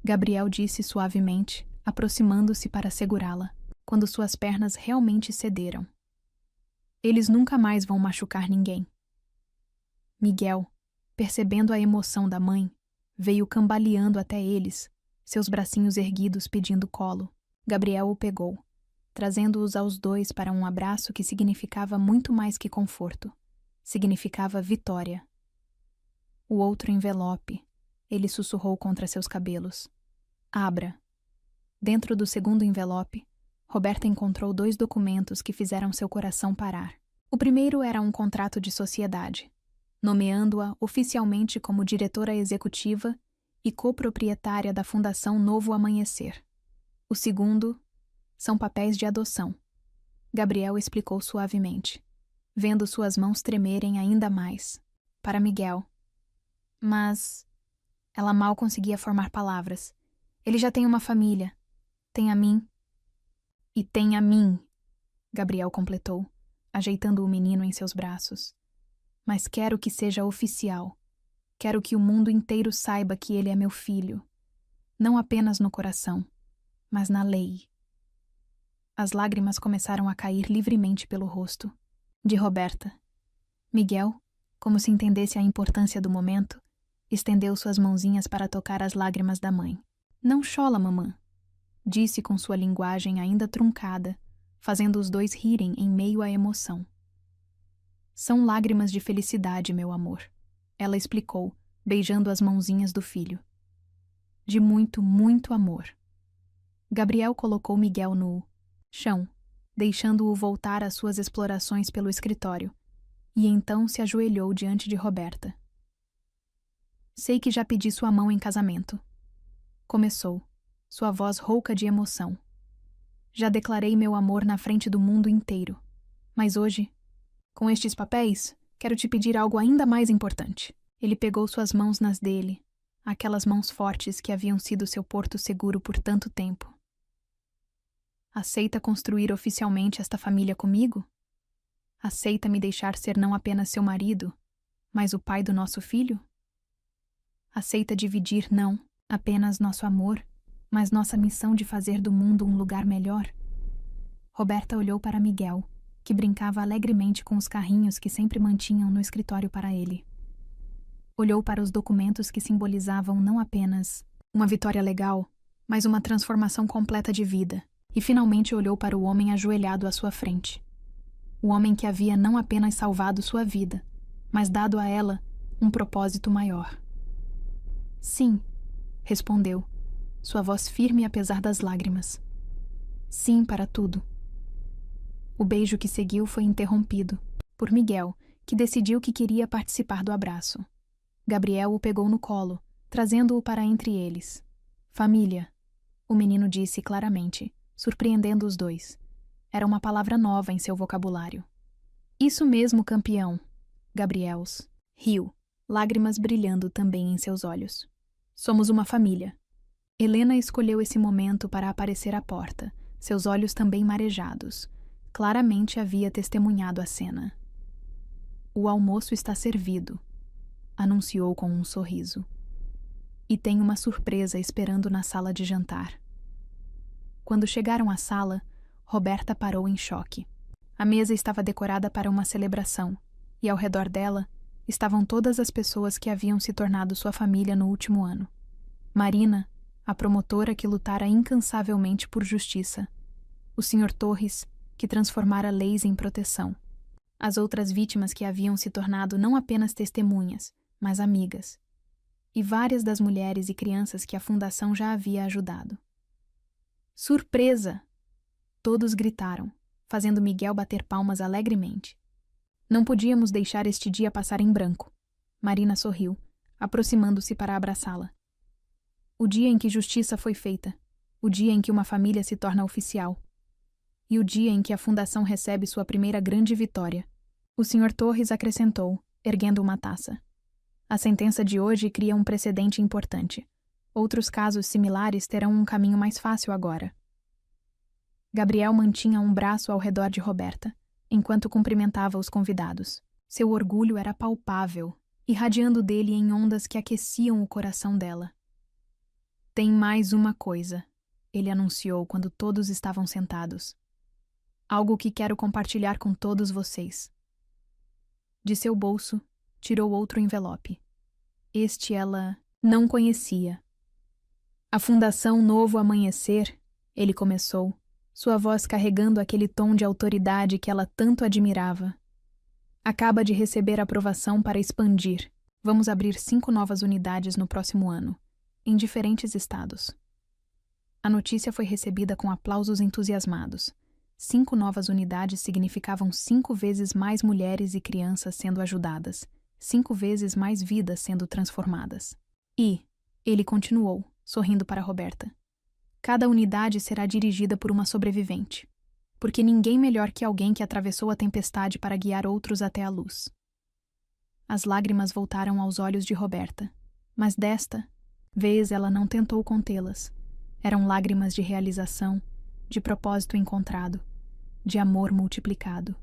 Gabriel disse suavemente, aproximando-se para segurá-la, quando suas pernas realmente cederam. Eles nunca mais vão machucar ninguém. Miguel, percebendo a emoção da mãe, veio cambaleando até eles, seus bracinhos erguidos pedindo colo. Gabriel o pegou, trazendo-os aos dois para um abraço que significava muito mais que conforto. Significava vitória. O outro envelope, ele sussurrou contra seus cabelos. Abra. Dentro do segundo envelope, Roberta encontrou 2 documentos que fizeram seu coração parar. O primeiro era um contrato de sociedade, nomeando-a oficialmente como diretora executiva e coproprietária da Fundação Novo Amanhecer. O segundo são papéis de adoção. Gabriel explicou suavemente, vendo suas mãos tremerem ainda mais. Para Miguel. Mas ela mal conseguia formar palavras. Ele já tem uma família. Tem a mim. E tem a mim, Gabriel completou, ajeitando o menino em seus braços. Mas quero que seja oficial. Quero que o mundo inteiro saiba que ele é meu filho. Não apenas no coração, mas na lei. As lágrimas começaram a cair livremente pelo rosto. De Roberta. Miguel, como se entendesse a importância do momento, estendeu suas mãozinhas para tocar as lágrimas da mãe. Não chola, mamã, disse com sua linguagem ainda truncada, fazendo os dois rirem em meio à emoção. São lágrimas de felicidade, meu amor, ela explicou, beijando as mãozinhas do filho. De muito, muito amor. Gabriel colocou Miguel no chão, deixando-o voltar às suas explorações pelo escritório, e então se ajoelhou diante de Roberta. Sei que já pedi sua mão em casamento. Começou, sua voz rouca de emoção. Já declarei meu amor na frente do mundo inteiro. Mas hoje, com estes papéis, quero te pedir algo ainda mais importante. Ele pegou suas mãos nas dele, aquelas mãos fortes que haviam sido seu porto seguro por tanto tempo. Aceita construir oficialmente esta família comigo? Aceita me deixar ser não apenas seu marido, mas o pai do nosso filho? Aceita dividir não apenas nosso amor, mas nossa missão de fazer do mundo um lugar melhor? Roberta olhou para Miguel, que brincava alegremente com os carrinhos que sempre mantinham no escritório para ele. Olhou para os documentos que simbolizavam não apenas uma vitória legal, mas uma transformação completa de vida, e finalmente olhou para o homem ajoelhado à sua frente. O homem que havia não apenas salvado sua vida, mas dado a ela um propósito maior. Sim, respondeu, sua voz firme apesar das lágrimas. Sim para tudo. O beijo que seguiu foi interrompido por Miguel, que decidiu que queria participar do abraço. Gabriel o pegou no colo, trazendo-o para entre eles. Família, o menino disse claramente, surpreendendo os dois. Era uma palavra nova em seu vocabulário. Isso mesmo, campeão. Gabriels riu, lágrimas brilhando também em seus olhos. Somos uma família. Helena escolheu esse momento para aparecer à porta, seus olhos também marejados. Claramente havia testemunhado a cena. O almoço está servido, anunciou com um sorriso. E tem uma surpresa esperando na sala de jantar. Quando chegaram à sala, Roberta parou em choque. A mesa estava decorada para uma celebração, e ao redor dela estavam todas as pessoas que haviam se tornado sua família no último ano. Marina, a promotora que lutara incansavelmente por justiça. O Sr. Torres, que transformara leis em proteção. As outras vítimas que haviam se tornado não apenas testemunhas, mas amigas. E várias das mulheres e crianças que a fundação já havia ajudado. Surpresa! Todos gritaram, fazendo Miguel bater palmas alegremente. Não podíamos deixar este dia passar em branco. Marina sorriu, aproximando-se para abraçá-la. O dia em que justiça foi feita, o dia em que uma família se torna oficial, e o dia em que a Fundação recebe sua primeira grande vitória. O Sr. Torres acrescentou, erguendo uma taça. A sentença de hoje cria um precedente importante. Outros casos similares terão um caminho mais fácil agora. Gabriel mantinha um braço ao redor de Roberta, enquanto cumprimentava os convidados. Seu orgulho era palpável, irradiando dele em ondas que aqueciam o coração dela. Tem mais uma coisa, ele anunciou quando todos estavam sentados. Algo que quero compartilhar com todos vocês. De seu bolso, tirou outro envelope. Este ela não conhecia. A Fundação Novo Amanhecer, ele começou, sua voz carregando aquele tom de autoridade que ela tanto admirava. Acaba de receber aprovação para expandir. Vamos abrir 5 novas unidades no próximo ano, em diferentes estados. A notícia foi recebida com aplausos entusiasmados. 5 novas unidades significavam 5 vezes mais mulheres e crianças sendo ajudadas, 5 vezes mais vidas sendo transformadas. E, ele continuou, sorrindo para Roberta, cada unidade será dirigida por uma sobrevivente, porque ninguém melhor que alguém que atravessou a tempestade para guiar outros até a luz. As lágrimas voltaram aos olhos de Roberta, mas desta vez ela não tentou contê-las. Eram lágrimas de realização, de propósito encontrado, de amor multiplicado.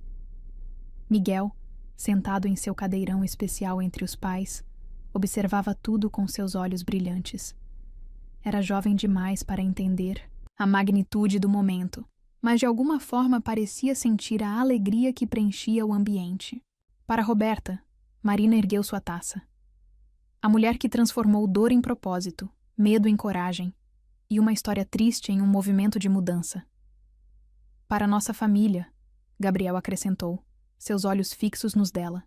Miguel, sentado em seu cadeirão especial entre os pais, observava tudo com seus olhos brilhantes. Era jovem demais para entender a magnitude do momento, mas de alguma forma parecia sentir a alegria que preenchia o ambiente. Para Roberta, Marina ergueu sua taça. A mulher que transformou dor em propósito, medo em coragem, e uma história triste em um movimento de mudança. Para nossa família, Gabriel acrescentou, seus olhos fixos nos dela,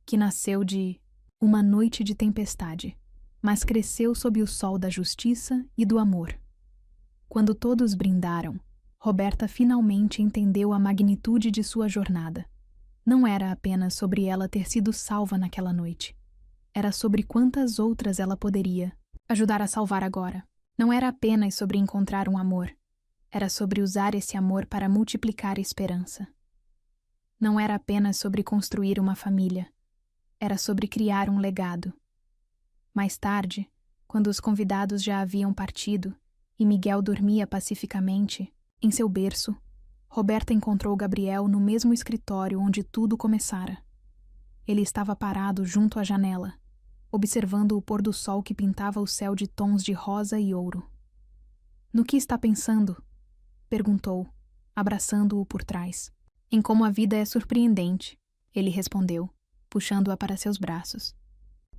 que nasceu de uma noite de tempestade, mas cresceu sob o sol da justiça e do amor. Quando todos brindaram, Roberta finalmente entendeu a magnitude de sua jornada. Não era apenas sobre ela ter sido salva naquela noite. Era sobre quantas outras ela poderia ajudar a salvar agora. Não era apenas sobre encontrar um amor. Era sobre usar esse amor para multiplicar esperança. Não era apenas sobre construir uma família. Era sobre criar um legado. Mais tarde, quando os convidados já haviam partido e Miguel dormia pacificamente, em seu berço, Roberta encontrou Gabriel no mesmo escritório onde tudo começara. Ele estava parado junto à janela, observando o pôr do sol que pintava o céu de tons de rosa e ouro. "No que está pensando?" perguntou, abraçando-o por trás. "Em como a vida é surpreendente", ele respondeu, puxando-a para seus braços.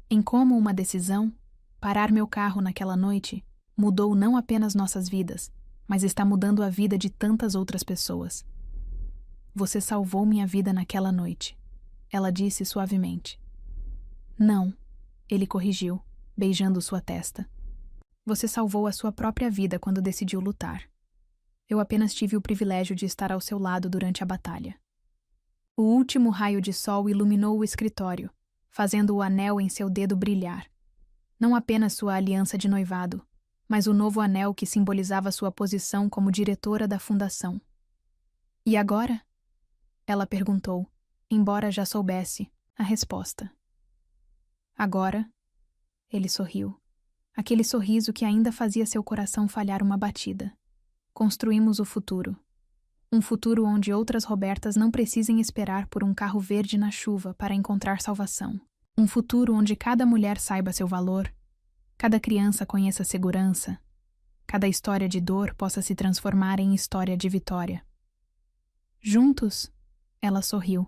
"Em como uma decisão, parar meu carro naquela noite, mudou não apenas nossas vidas, mas está mudando a vida de tantas outras pessoas. Você salvou minha vida naquela noite", ela disse suavemente. "Não", ele corrigiu, beijando sua testa. "Você salvou a sua própria vida quando decidiu lutar. Eu apenas tive o privilégio de estar ao seu lado durante a batalha." O último raio de sol iluminou o escritório, fazendo o anel em seu dedo brilhar. Não apenas sua aliança de noivado, mas o novo anel que simbolizava sua posição como diretora da fundação. "E agora?" ela perguntou, embora já soubesse a resposta. "Agora?" ele sorriu, aquele sorriso que ainda fazia seu coração falhar uma batida. "Construímos o futuro. Um futuro onde outras Robertas não precisem esperar por um carro verde na chuva para encontrar salvação. Um futuro onde cada mulher saiba seu valor, cada criança conheça segurança, cada história de dor possa se transformar em história de vitória." "Juntos?" ela sorriu,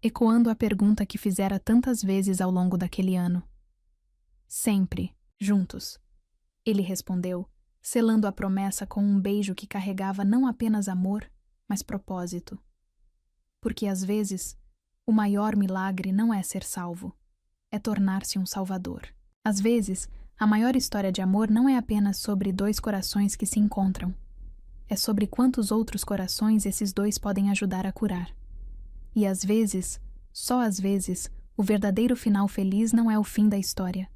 ecoando a pergunta que fizera tantas vezes ao longo daquele ano. "Sempre juntos", ele respondeu, selando a promessa com um beijo que carregava não apenas amor, mas propósito. Porque às vezes, o maior milagre não é ser salvo, é tornar-se um salvador. Às vezes, a maior história de amor não é apenas sobre 2 corações que se encontram. é sobre quantos outros corações esses dois podem ajudar a curar. E às vezes, só às vezes, o verdadeiro final feliz não é o fim da história.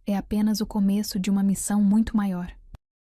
É apenas o começo de uma missão muito maior.